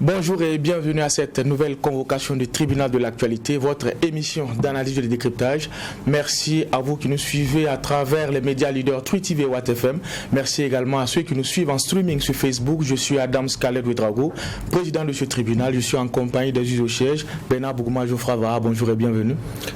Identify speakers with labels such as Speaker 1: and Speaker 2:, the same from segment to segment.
Speaker 1: Bonjour et bienvenue à cette nouvelle convocation du tribunal de l'actualité, votre émission d'analyse et de décryptage. Merci à vous qui nous suivez à travers les médias leaders Twi TV et Watt FM. Merci également à ceux qui nous suivent en streaming sur Facebook. Je suis Adam Scarlett Ouedraogo, président de ce tribunal. Je suis en compagnie des juges au siège, Bernard Bougouma Jofra-Vaha. Bonjour et bienvenue.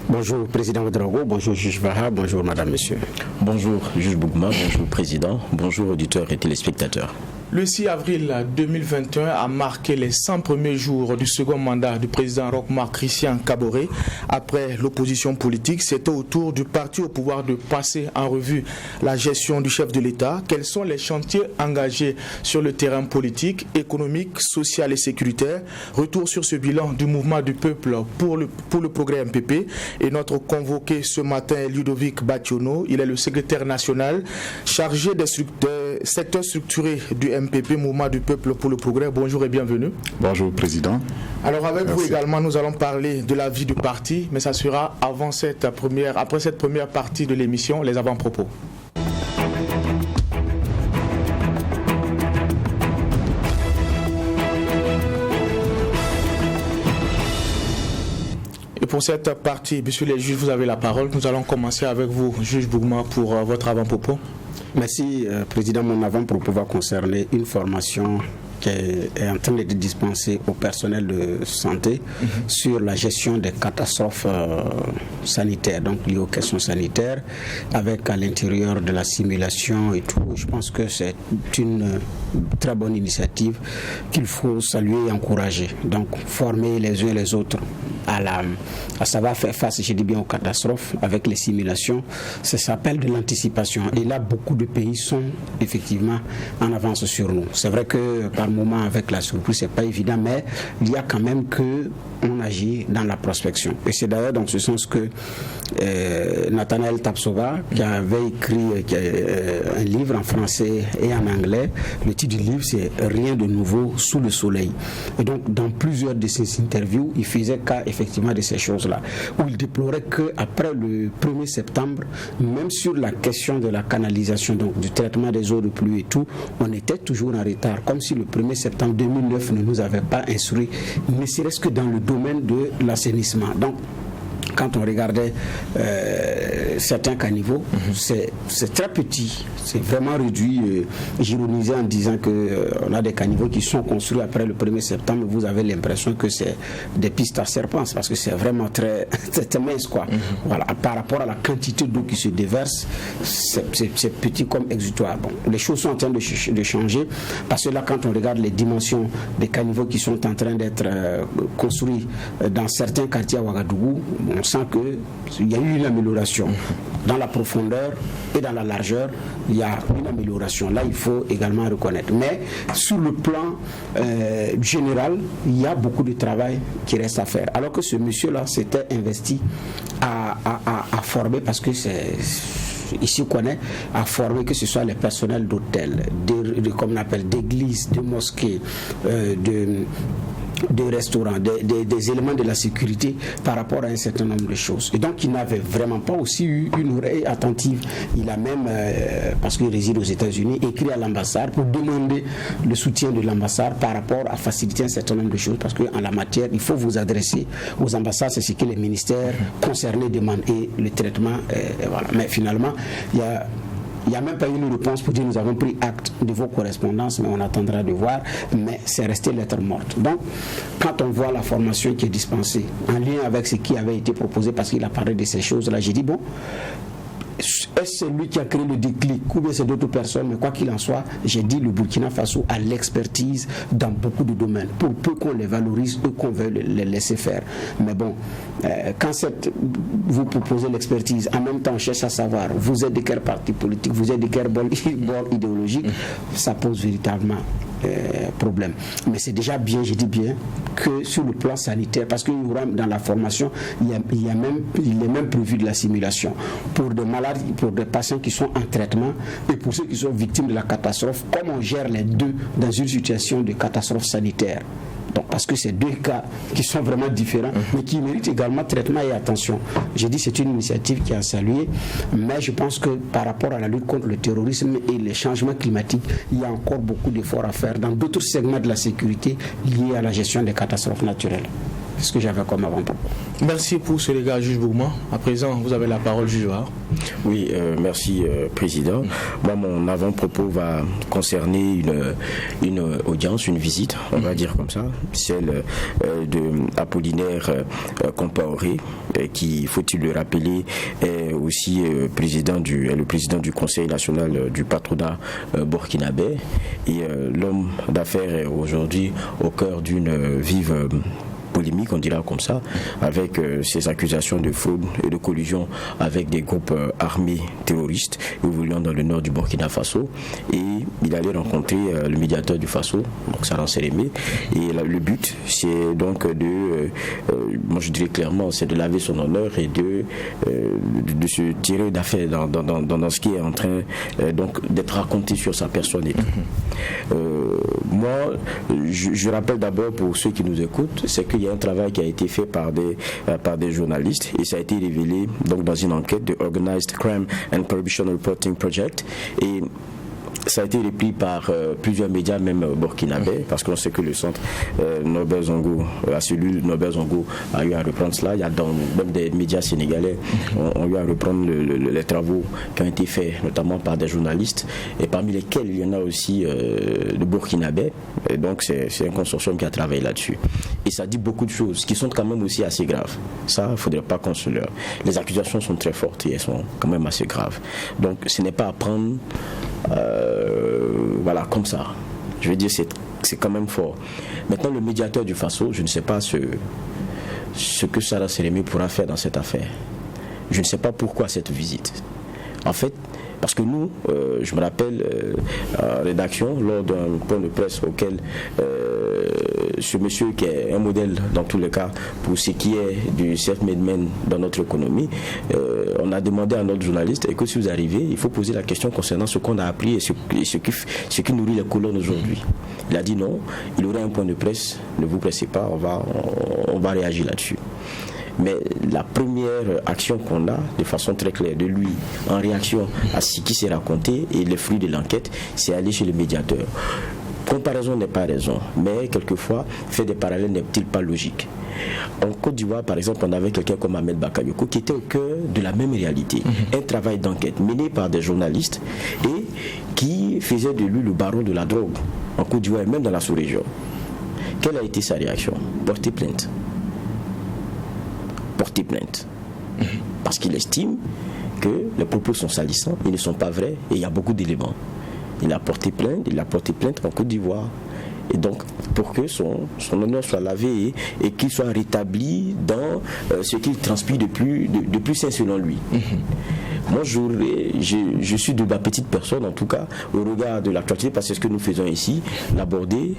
Speaker 2: Bonjour président Ouedraogo, bonjour juge Vaha, bonjour madame, monsieur.
Speaker 3: Bonjour juge Bougouma, bonjour président, bonjour auditeurs et téléspectateurs.
Speaker 1: Le 6 avril 2021 a marqué les 100 premiers jours du second mandat du président Roch-Marc Christian Kaboré. Après l'opposition politique, c'était au tour du parti au pouvoir de passer en revue la gestion du chef de l'État. Quels sont les chantiers engagés sur le terrain politique, économique, social et sécuritaire? Retour sur ce bilan du mouvement du peuple pour le progrès MPP. Et notre convoqué ce matin est Ludovic Bationo. Il est le secrétaire national chargé des secteurs structurés du MPP, Mouvement du Peuple pour le Progrès. Bonjour et bienvenue.
Speaker 4: Bonjour Président.
Speaker 1: Alors avec vous également, nous allons parler de la vie du parti, mais ça sera après cette première partie de l'émission, les avant-propos. Et pour cette partie, messieurs les juges, vous avez la parole. Nous allons commencer avec vous, juge Bougouma, pour votre avant-propos.
Speaker 2: Merci, Président. Mon avant-propos va concerner une formation qui est en train d'être dispensée au personnel de santé sur la gestion des catastrophes sanitaires, donc liées aux questions sanitaires, avec à l'intérieur de la simulation et tout. Je pense que c'est une très bonne initiative qu'il faut saluer et encourager. Donc, former les uns et les autres à savoir faire face, je dis bien, aux catastrophes avec les simulations, ça s'appelle de l'anticipation. Et là, beaucoup de pays sont effectivement en avance sur nous. C'est vrai que par moment, avec la surprise, c'est pas évident, mais il y a quand même que on agit dans la prospection. Et c'est d'ailleurs dans ce sens que Nathanaël Tapsova, qui avait écrit un livre en français et en anglais, le titre du livre, c'est « Rien de nouveau sous le soleil ». Et donc, dans plusieurs de ses interviews, il faisait cas effectivement de ces choses-là, où il déplorait qu'après le 1er septembre, même sur la question de la canalisation, donc du traitement des eaux de pluie et tout, on était toujours en retard, comme si le 1er septembre 2009 ne nous avait pas instruit, ne serait-ce que dans le domaine de l'assainissement. Donc, quand on regardait certains caniveaux, c'est très petit, c'est vraiment réduit. J'ironisais en disant qu'on a des caniveaux qui sont construits après le 1er septembre, vous avez l'impression que c'est des pistes à serpents, parce que c'est vraiment très mince, quoi. Voilà, par rapport à la quantité d'eau qui se déverse, c'est petit comme exutoire. Bon, les choses sont en train de changer, parce que là, quand on regarde les dimensions des caniveaux qui sont en train d'être construits dans certains quartiers à Ouagadougou, on sent qu'il y a eu une amélioration. Dans la profondeur et dans la largeur, il y a une amélioration. Là, il faut également reconnaître. Mais sur le plan général, il y a beaucoup de travail qui reste à faire. Alors que ce monsieur-là s'était investi à former, parce que ici on connaît, à former que ce soit les personnels d'hôtels, comme on appelle, d'églises, de mosquées, de restaurants, des éléments de la sécurité par rapport à un certain nombre de choses. Et donc il n'avait vraiment pas aussi eu une oreille attentive. Il a même, parce qu'il réside aux États-Unis, écrit à l'ambassade pour demander le soutien de l'ambassade par rapport à faciliter un certain nombre de choses, parce qu'en la matière, il faut vous adresser aux ambassades, c'est ce que les ministères concernés demandent, et le traitement, voilà. Mais finalement, il n'y a même pas eu une réponse pour dire nous avons pris acte de vos correspondances, mais on attendra de voir, mais c'est resté lettre morte. Donc, quand on voit la formation qui est dispensée, en lien avec ce qui avait été proposé, parce qu'il a parlé de ces choses-là, j'ai dit, bon, est-ce lui qui a créé le déclic ou bien c'est d'autres personnes, mais quoi qu'il en soit, j'ai dit le Burkina Faso a l'expertise dans beaucoup de domaines, pour peu qu'on les valorise ou qu'on veuille les laisser faire. Mais bon, quand vous proposez l'expertise, en même temps on cherche à savoir vous êtes de quel parti politique, vous êtes de quel bord idéologique, ça pose véritablement problème. Mais c'est déjà bien, je dis bien, que sur le plan sanitaire, parce qu'il y aura dans la formation, il est même prévu de la simulation pour des malades, pour des patients qui sont en traitement et pour ceux qui sont victimes de la catastrophe, comment on gère les deux dans une situation de catastrophe sanitaire. Donc, parce que c'est deux cas qui sont vraiment différents, mais qui méritent également traitement et attention. J'ai dit c'est une initiative qui a salué, mais je pense que par rapport à la lutte contre le terrorisme et les changements climatiques, il y a encore beaucoup d'efforts à faire dans d'autres segments de la sécurité liés à la gestion des catastrophes naturelles. C'est ce que j'avais comme avant-propos.
Speaker 1: Merci pour ce regard, juge Bougma. À présent, vous avez la parole, juge Ouar.
Speaker 3: Oui, merci, Président. Moi, mon avant-propos va concerner une audience, une visite, on va dire comme ça, celle de Apollinaire Compaoré, qui, faut-il le rappeler, est aussi le président du Conseil national du patronat burkinabé. Et l'homme d'affaires est aujourd'hui au cœur d'une vive polémique, on dira comme ça, avec ces accusations de fraude et de collusion avec des groupes armés terroristes évoluant dans le nord du Burkina Faso. Et il allait rencontrer le médiateur du Faso, donc Saran Sérémé. Et le but, c'est donc moi je dirais clairement, c'est de laver son honneur et de se tirer d'affaire dans ce qui est en train donc d'être raconté sur sa personne. Moi, je rappelle d'abord pour ceux qui nous écoutent, c'est qu'il y a un travail qui a été fait par des journalistes et ça a été révélé donc dans une enquête de Organized Crime and Corruption Reporting Project, et ça a été repris par plusieurs médias, même burkinabés, parce qu'on sait que le centre Norbert Zongo, la cellule Norbert Zongo a eu à reprendre cela. Il y a même des médias sénégalais ont eu à reprendre les travaux qui ont été faits, notamment par des journalistes, et parmi lesquels il y en a aussi de burkinabés. Et donc c'est un consortium qui a travaillé là-dessus. Et ça dit beaucoup de choses qui sont quand même aussi assez graves. Ça, il ne faudrait pas qu'on se leurre. Les accusations sont très fortes et elles sont quand même assez graves. Donc ce n'est pas à prendre voilà, comme ça. Je veux dire, c'est quand même fort. Maintenant, le médiateur du Faso, je ne sais pas ce que Saran Sérémé pourra faire dans cette affaire. Je ne sais pas pourquoi cette visite. En fait, parce que nous, je me rappelle, en rédaction, lors d'un point de presse auquel ce monsieur qui est un modèle dans tous les cas pour ce qui est du self-made dans notre économie, on a demandé à notre journaliste, et que si vous arrivez, il faut poser la question concernant ce qu'on a appris et ce qui nourrit les colonnes aujourd'hui. Il a dit non, il aura un point de presse, ne vous pressez pas, on va réagir là-dessus. Mais la première action qu'on a, de façon très claire, de lui, en réaction à ce qui s'est raconté et les fruits de l'enquête, c'est aller chez le médiateur. Comparaison n'est pas raison, mais quelquefois, faire des parallèles n'est-il pas logique. En Côte d'Ivoire, par exemple, on avait quelqu'un comme Ahmed Bakayoko qui était au cœur de la même réalité. Un travail d'enquête mené par des journalistes et qui faisait de lui le baron de la drogue en Côte d'Ivoire et même dans la sous-région. Quelle a été sa réaction? Porter plainte. Porter plainte. Parce qu'il estime que les propos sont salissants, ils ne sont pas vrais et il y a beaucoup d'éléments. Il a porté plainte en Côte d'Ivoire. Et donc, pour que son honneur soit lavé et qu'il soit rétabli dans ce qu'il transpire de plus sain selon lui. Moi, je suis de ma petite personne, en tout cas, au regard de l'actualité, parce que c'est ce que nous faisons ici, l'aborder,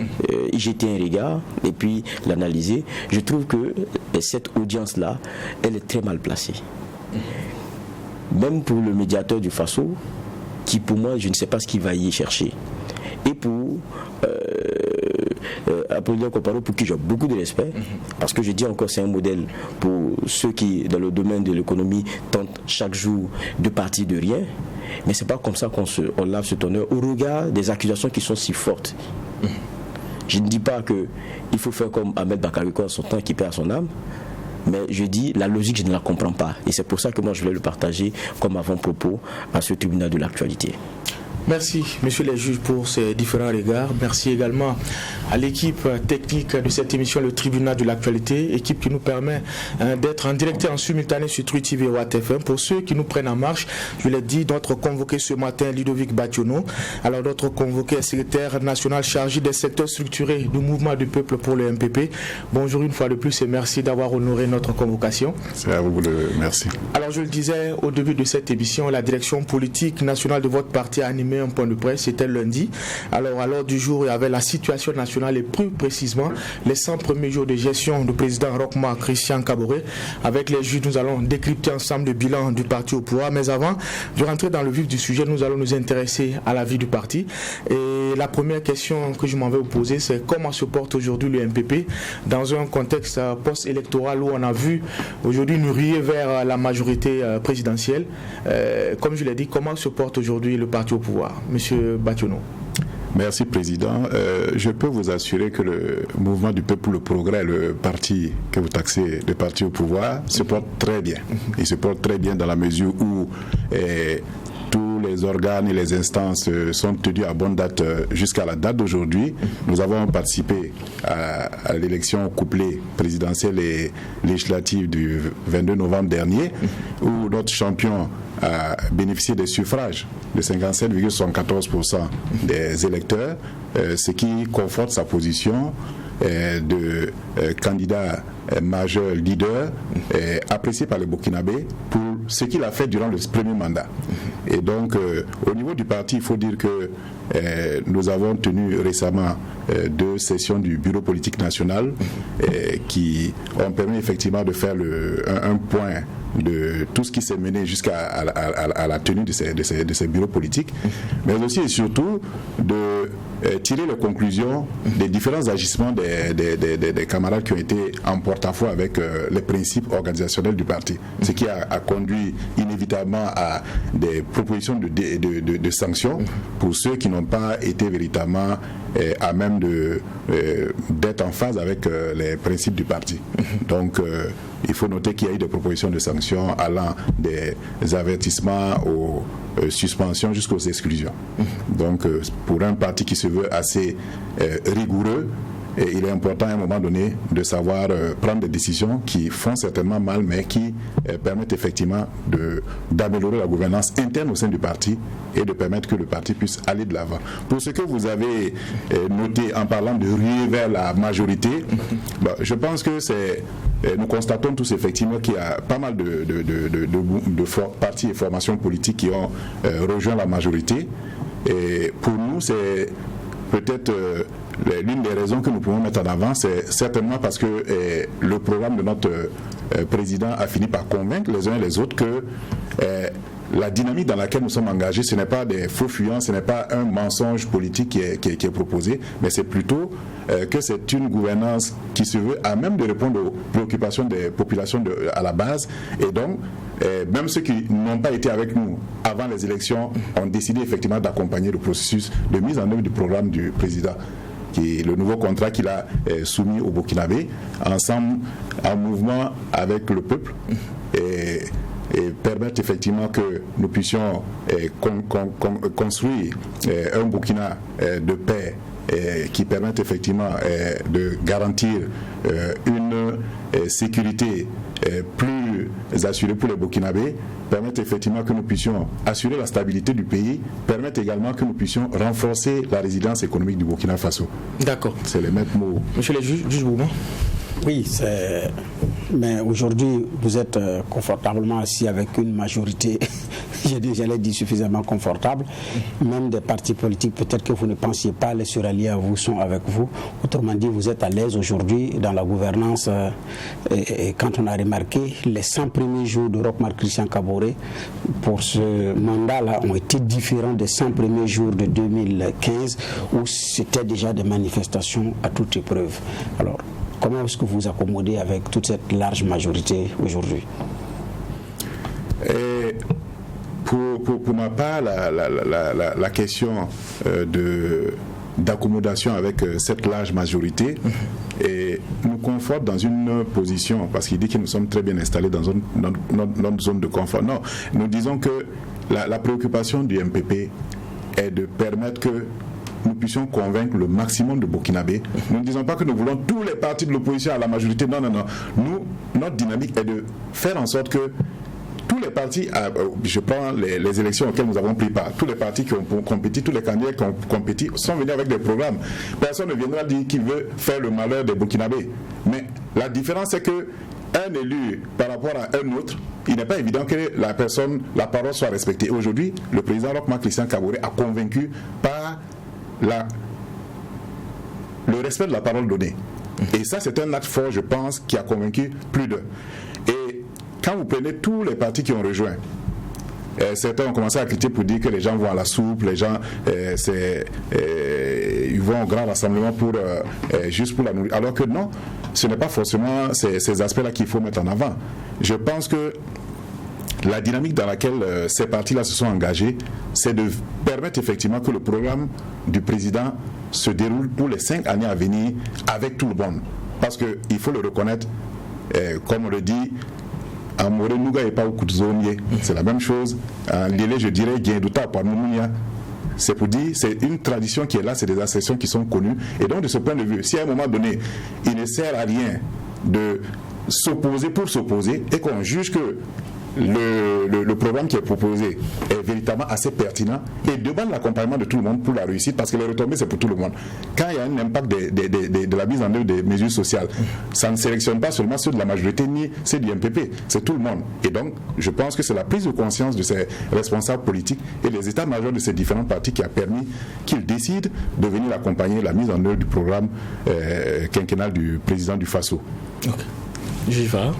Speaker 3: y jeter un regard et puis l'analyser. Je trouve que cette audience-là, elle est très mal placée. Même pour le médiateur du Faso, qui pour moi, je ne sais pas ce qu'il va y chercher. Et pour Apollinaire Compaoré, pour qui j'ai beaucoup de respect, parce que je dis encore, c'est un modèle pour ceux qui, dans le domaine de l'économie, tentent chaque jour de partir de rien. Mais c'est pas comme ça qu'on lave cet honneur au regard des accusations qui sont si fortes. Je ne dis pas qu'il faut faire comme Ahmed Bakayoko en son temps qui perd son âme. Mais je dis, la logique, je ne la comprends pas. Et c'est pour ça que moi, je voulais le partager comme avant-propos à ce tribunal de l'actualité.
Speaker 1: Merci, messieurs les juges, pour ces différents regards. Merci également à l'équipe technique de cette émission, le tribunal de l'actualité, équipe qui nous permet d'être en direct et en simultané sur Truth TV et Watt FM. Pour ceux qui nous prennent en marche, je l'ai dit, notre convoqué ce matin, Ludovic Bationo. Alors, notre convoqué est secrétaire national chargé des secteurs structurés du mouvement du peuple pour le MPP. Bonjour une fois de plus et merci d'avoir honoré notre convocation.
Speaker 4: C'est à vous merci.
Speaker 1: Alors, je le disais au début de cette émission, la direction politique nationale de votre parti a animé tenu un point de presse, c'était lundi. Alors, à l'ordre du jour, il y avait la situation nationale et plus précisément les 100 premiers jours de gestion du président Roch-Marc Christian Kaboré. Avec les juges, nous allons décrypter ensemble le bilan du parti au pouvoir. Mais avant de rentrer dans le vif du sujet, nous allons nous intéresser à la vie du parti. Et la première question que je m'en vais vous poser, c'est comment se porte aujourd'hui le MPP dans un contexte post-électoral où on a vu aujourd'hui nous ruer vers la majorité présidentielle. Comme je l'ai dit, comment se porte aujourd'hui le parti au pouvoir? Monsieur Bationo.
Speaker 4: Merci Président. Je peux vous assurer que le mouvement du peuple pour le progrès, le parti que vous taxez, le parti au pouvoir, se porte très bien. Il se porte très bien dans la mesure où tous les organes et les instances sont tenus à bonne date jusqu'à la date d'aujourd'hui. Nous avons participé à l'élection couplée présidentielle et législative du 22 novembre dernier, où notre champion a bénéficié des suffrages de 57,74% des électeurs, ce qui conforte sa position de candidat majeur, leader, apprécié par les Burkinabés pour ce qu'il a fait durant le premier mandat. Et donc, au niveau du parti, il faut dire que nous avons tenu récemment 2 sessions du Bureau politique national qui ont permis effectivement de faire un point de tout ce qui s'est mené jusqu'à la tenue de ces bureaux politiques, mais aussi et surtout de tirer les conclusions des différents agissements des camarades qui ont été en porte-à-faux avec les principes organisationnels du parti, ce qui a conduit inévitablement à des propositions de sanctions pour ceux qui n'ont pas été véritablement à même d'être en phase avec les principes du parti. Donc il faut noter qu'il y a eu des propositions de sanctions allant des avertissements aux suspensions jusqu'aux exclusions. Donc pour un parti qui se veut assez rigoureux, et il est important à un moment donné de savoir prendre des décisions qui font certainement mal, mais qui permettent effectivement d'améliorer la gouvernance interne au sein du parti et de permettre que le parti puisse aller de l'avant. Pour ce que vous avez noté en parlant de ruer vers la majorité, je pense que nous constatons tous effectivement qu'il y a pas mal de partis et formations politiques qui ont rejoint la majorité. Et pour nous, c'est peut-être l'une des raisons que nous pouvons mettre en avant, c'est certainement parce que le programme de notre président a fini par convaincre les uns et les autres que la dynamique dans laquelle nous sommes engagés, ce n'est pas des faux fuyants, ce n'est pas un mensonge politique qui est proposé, mais c'est plutôt que c'est une gouvernance qui se veut à même de répondre aux préoccupations des populations à la base. Et donc, même ceux qui n'ont pas été avec nous avant les élections ont décidé effectivement d'accompagner le processus de mise en œuvre du programme du président, qui est le nouveau contrat qu'il a soumis au Burkinabé, ensemble en mouvement avec le peuple, et permettre effectivement que nous puissions construire un Burkina de paix qui permette effectivement de garantir une sécurité plus assurée pour les Burkinabés, permettre effectivement que nous puissions assurer la stabilité du pays, permettre également que nous puissions renforcer la résilience économique du Burkina Faso.
Speaker 1: D'accord.
Speaker 4: C'est les maîtres mots.
Speaker 1: Monsieur le juge Bouma.
Speaker 2: Oui, mais aujourd'hui, vous êtes confortablement assis avec une majorité, j'allais dire suffisamment confortable. Même des partis politiques, peut-être que vous ne pensiez pas les suralliés à vous, sont avec vous. Autrement dit, vous êtes à l'aise aujourd'hui dans la gouvernance. Et quand on a remarqué, les 100 premiers jours de Roch-Marc Christian Kaboré, pour ce mandat-là, ont été différents des 100 premiers jours de 2015, où c'était déjà des manifestations à toute épreuve. Alors, comment est-ce que vous vous accommodez avec toute cette large majorité aujourd'hui?
Speaker 4: Pour ma part, la question d'accommodation avec cette large majorité nous conforte dans une position, parce qu'il dit que nous sommes très bien installés dans notre zone de confort. Non, nous disons que la préoccupation du MPP est de permettre que nous puissions convaincre le maximum de Burkinabés. Nous ne disons pas que nous voulons tous les partis de l'opposition à la majorité. Non. Notre dynamique est de faire en sorte que tous les partis, je prends les élections auxquelles nous avons pris part, tous les partis qui ont compétit, tous les candidats qui ont compétit sont venus avec des programmes. Personne ne viendra dire qu'il veut faire le malheur des Burkinabés. Mais la différence, c'est que un élu par rapport à un autre, il n'est pas évident que la parole soit respectée. Aujourd'hui, le président Roch Marc Christian Kaboré a convaincu par le respect de la parole donnée. Et ça, c'est un acte fort, je pense, qui a convaincu plus d'un. Et quand vous prenez tous les partis qui ont rejoint, certains ont commencé à critiquer pour dire que les gens vont à la soupe, les gens ils vont au grand rassemblement juste pour la nourriture. Alors que non, ce n'est pas forcément ces aspects-là qu'il faut mettre en avant. Je pense que la dynamique dans laquelle ces partis-là se sont engagés, c'est de permettre effectivement que le programme du président se déroule pour les 5 années à venir avec tout le monde. Parce qu'il faut le reconnaître, comme on le dit, Amore Nouga et pas au Kutzonier. C'est la même chose. En Lélé, je dirais, c'est pour dire, c'est une tradition qui est là, c'est des associations qui sont connues. Et donc, de ce point de vue, si à un moment donné, il ne sert à rien de s'opposer pour s'opposer et qu'on juge que le programme qui est proposé est véritablement assez pertinent et demande l'accompagnement de tout le monde pour la réussite, parce que les retombées c'est pour tout le monde. Quand il y a un impact de la mise en œuvre des mesures sociales, ça ne sélectionne pas seulement ceux de la majorité ni ceux du MPP, c'est tout le monde. Et donc je pense que c'est la prise de conscience de ces responsables politiques et des états-majors de ces différents partis qui a permis qu'ils décident de venir accompagner la mise en œuvre du programme quinquennal du président du FASO.
Speaker 1: Okay. Jiva.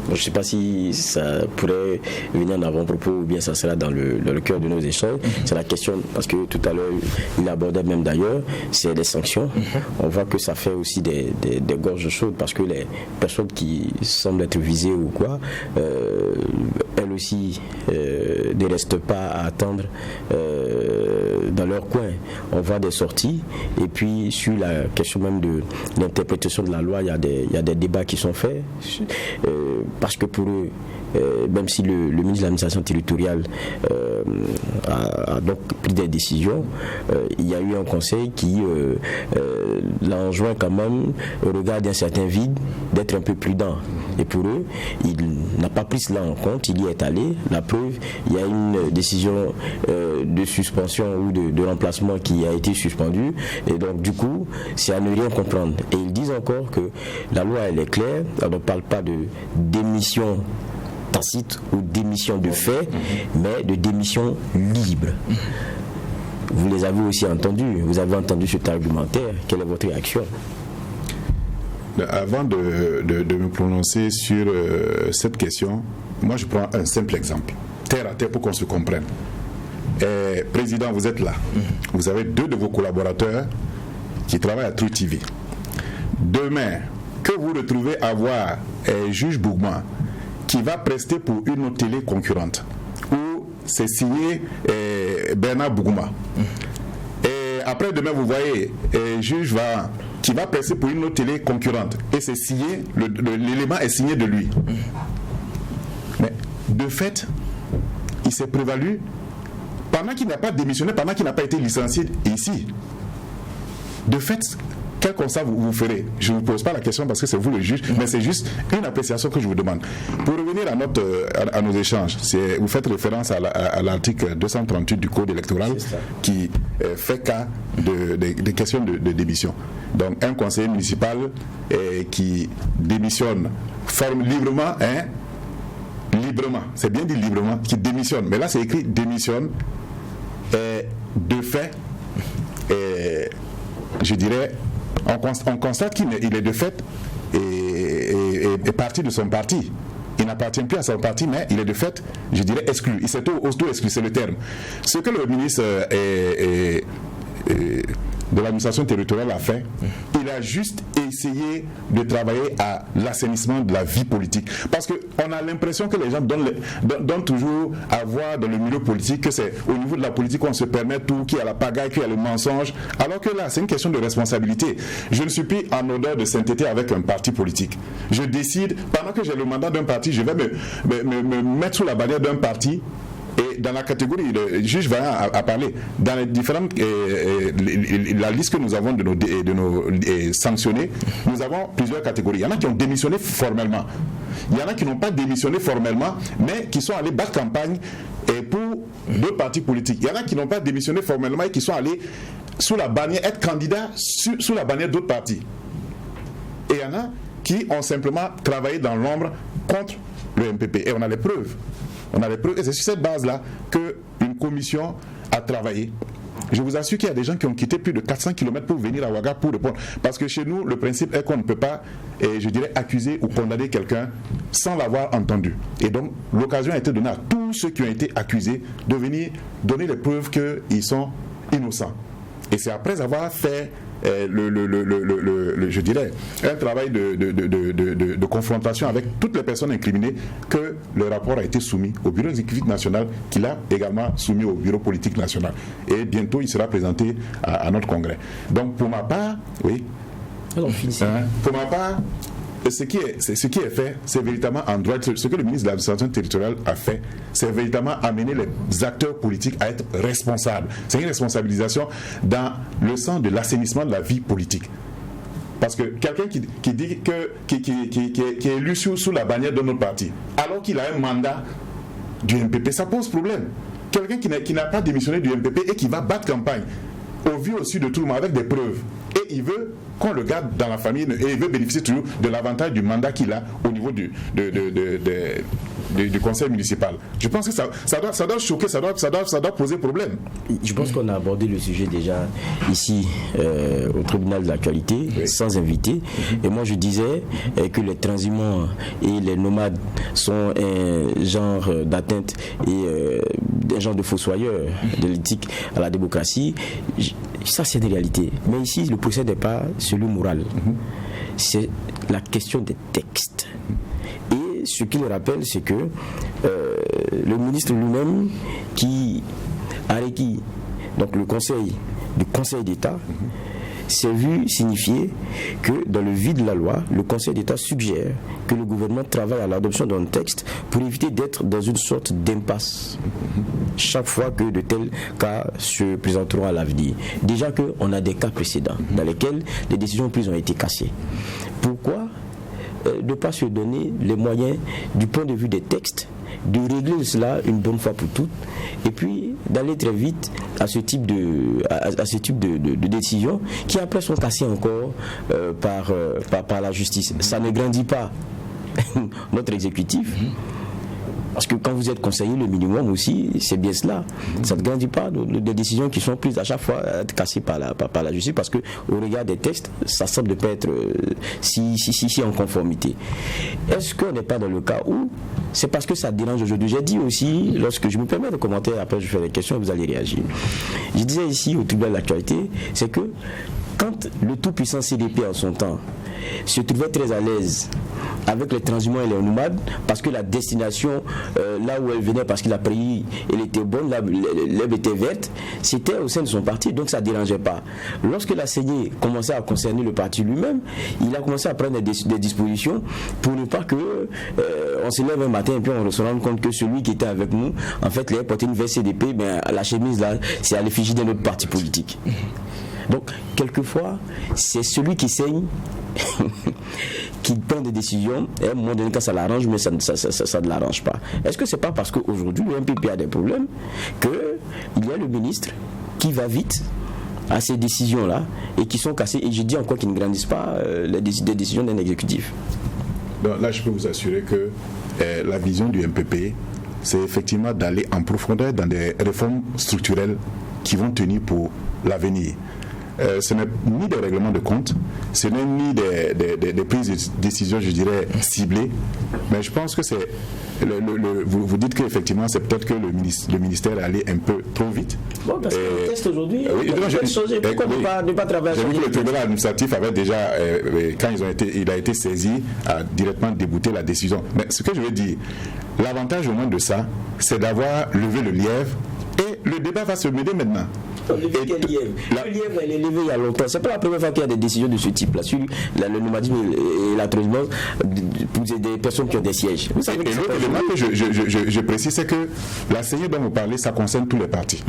Speaker 3: Je ne sais pas si ça pourrait venir en avant-propos ou bien ça sera dans le cœur de nos échanges. C'est la question, parce que tout à l'heure, il abordait même d'ailleurs, c'est les sanctions. On voit que ça fait aussi des gorges chaudes, parce que les personnes qui semblent être visées ou quoi, elles aussi ne restent pas à attendre dans leur coin. On voit des sorties, et puis sur la question même de l'interprétation de la loi, il y a des débats qui sont faits, parce que pour eux, même si le ministre de l'administration territoriale a donc pris des décisions, il y a eu un conseil qui l'a enjoint quand même, au regard d'un certain vide, d'être un peu prudent. Et pour eux, il n'a pas pris cela en compte, il y est allé. La preuve, il y a une décision de suspension ou de remplacement qui a été suspendue. Et donc, du coup, c'est à ne rien comprendre. Et ils disent encore que la loi, elle est claire. On ne parle pas de démission tacite ou démission de fait, mais de démission libre. Vous les avez aussi entendus, vous avez entendu cet argumentaire. Quelle est votre réaction?
Speaker 4: Avant de me prononcer sur cette question, moi je prends un simple exemple, terre à terre, pour qu'on se comprenne. Président, vous êtes là. Vous avez 2 de vos collaborateurs qui travaillent à True TV. Demain, que vous retrouvez avoir juge Bougma qui va prester pour une autre télé concurrente, où c'est signé Bernard Bougma. Et après demain, vous voyez juge Vahan qui va prester pour une autre télé concurrente, et c'est signé, l'élément est signé de lui. Mais de fait, il s'est prévalu pendant qu'il n'a pas démissionné, pendant qu'il n'a pas été licencié ici. De fait, quel constat vous ferez? Je ne vous pose pas la question parce que c'est vous le juge, mais c'est juste une appréciation que je vous demande. Pour revenir à nos échanges, vous faites référence à l'article 238 du Code électoral qui fait cas des questions de démission. Donc un conseiller municipal qui démissionne librement, c'est bien dit librement, qui démissionne, mais là c'est écrit démissionne, de fait, je dirais, on constate qu'il est de fait est parti de son parti. Il n'appartient plus à son parti, mais il est de fait, je dirais, exclu. Il s'est auto-exclu, c'est le terme. Ce que le ministre de l'administration territoriale a fait, il a juste essayé de travailler à l'assainissement de la vie politique. Parce qu'on a l'impression que les gens donnent toujours à voir dans le milieu politique que c'est au niveau de la politique qu'on se permet tout, qu'il y a la pagaille, qu'il y a le mensonge, alors que là, c'est une question de responsabilité. Je ne suis plus en odeur de sainteté avec un parti politique. Je décide, pendant que j'ai le mandat d'un parti, je vais me mettre sous la bannière d'un parti. Et dans la catégorie, le juge Vahan a parlé, dans les différentes, la liste que nous avons de nos sanctionnés, nous avons plusieurs catégories. Il y en a qui ont démissionné formellement. Il y en a qui n'ont pas démissionné formellement, mais qui sont allés battre campagne pour 2 partis politiques. Il y en a qui n'ont pas démissionné formellement et qui sont allés sous la bannière, être candidats sous la bannière d'autres partis. Et il y en a qui ont simplement travaillé dans l'ombre contre le MPP. Et on a les preuves. Et c'est sur cette base-là qu'une commission a travaillé. Je vous assure qu'il y a des gens qui ont quitté plus de 400 km pour venir à Ouaga pour répondre. Parce que chez nous, le principe est qu'on ne peut pas, je dirais, accuser ou condamner quelqu'un sans l'avoir entendu. Et donc, l'occasion a été donnée à tous ceux qui ont été accusés de venir donner les preuves qu'ils sont innocents. Et c'est après avoir fait je dirais, un travail de confrontation avec toutes les personnes incriminées que le rapport a été soumis au bureau exécutif national, qui l'a également soumis au bureau politique national. Et bientôt, il sera présenté à notre congrès. Donc, pour ma part, oui.
Speaker 3: Alors,
Speaker 4: pour ma part, ce qui est fait, c'est véritablement en droit. Ce que le ministre de l'administration territoriale a fait, c'est véritablement amener les acteurs politiques à être responsables. C'est une responsabilisation dans le sens de l'assainissement de la vie politique. Parce que quelqu'un qui dit qui est élu sous la bannière de notre parti, alors qu'il a un mandat du MPP, ça pose problème. Quelqu'un qui n'a pas démissionné du MPP et qui va battre campagne au vu aussi de tout le monde avec des preuves, et il veut qu'on le garde dans la famille et il veut bénéficier toujours de l'avantage du mandat qu'il a au niveau du conseil municipal. Je pense que ça doit choquer, ça doit poser problème.
Speaker 3: Je pense qu'on a abordé le sujet déjà ici au tribunal de l'actualité, oui, sans invité. Et moi je disais que les transhumants et les nomades sont un genre d'atteinte et un genre de fossoyeur de l'éthique à la démocratie. Ça c'est des réalités. Mais ici le procès n'est pas celui moral. C'est la question des textes. Et ce qu'il rappelle, c'est que le ministre lui-même qui a requis donc le conseil d'État s'est vu signifier que dans le vide de la loi, le Conseil d'État suggère que le gouvernement travaille à l'adoption d'un texte pour éviter d'être dans une sorte d'impasse chaque fois que de tels cas se présenteront à l'avenir. Déjà qu'on a des cas précédents dans lesquels les décisions prises ont été cassées. Pourquoi ne pas se donner les moyens du point de vue des textes de régler cela une bonne fois pour toutes et puis d'aller très vite à ce type de décisions qui après sont cassées encore par la justice. Ça ne grandit pas notre exécutif. Parce que quand vous êtes conseiller, le minimum aussi, c'est bien cela. Ça ne grandit pas des décisions qui sont prises à chaque fois être cassées par la justice, parce qu'au regard des textes, ça semble ne pas être si en conformité. Est-ce qu'on n'est pas dans le cas où c'est parce que ça dérange aujourd'hui? J'ai dit aussi, lorsque je me permets de commenter, après je fais les questions et vous allez réagir. Je disais ici au tribunal de l'actualité, c'est que quand le tout-puissant CDP en son temps se trouvait très à l'aise avec les transhumants et les nomades, parce que la destination là où elle venait, parce qu'il a pris, elle était bonne, l'herbe était verte, c'était au sein de son parti, donc ça ne dérangeait pas. Lorsque la saignée commençait à concerner le parti lui-même, il a commencé à prendre des dispositions pour ne pas que on se lève un matin et puis on se rende compte que celui qui était avec nous, en fait, il avait porté une veste CDP, ben, la chemise là, c'est à l'effigie d'un autre parti politique. Donc, quelquefois, c'est celui qui saigne qui prend des décisions, et à un moment donné, quand ça l'arrange, mais ça ne l'arrange pas. Est-ce que c'est pas parce qu'aujourd'hui, le MPP a des problèmes qu'il y a le ministre qui va vite à ces décisions-là et qui sont cassées, et je dis encore qu'ils ne grandissent pas les décisions d'un exécutif?
Speaker 4: Donc là, je peux vous assurer que la vision du MPP, c'est effectivement d'aller en profondeur dans des réformes structurelles qui vont tenir pour l'avenir. Ce n'est ni des règlements de compte, ce n'est ni des prises de décision, je dirais, ciblées, mais je pense que c'est vous dites qu'effectivement c'est peut-être que le ministère est allé un peu trop vite.
Speaker 3: Bon, parce que le test aujourd'hui, pourquoi ne pas travailler?
Speaker 4: J'ai vu que le tribunal administratif avait déjà, quand il a été saisi, a directement débouté la décision. Mais ce que je veux dire, l'avantage au moins de ça, c'est d'avoir levé le lièvre, et le débat va se mener maintenant.
Speaker 3: Le lièvre, elle est levée il y a longtemps. C'est pas la première fois qu'il y a des décisions de ce type-là sur le nomadisme et la transhumance pour des personnes qui ont des sièges. Vous savez, et l'autre élément que
Speaker 4: je précise, c'est que la saignée dont vous parlez, ça concerne tous les partis.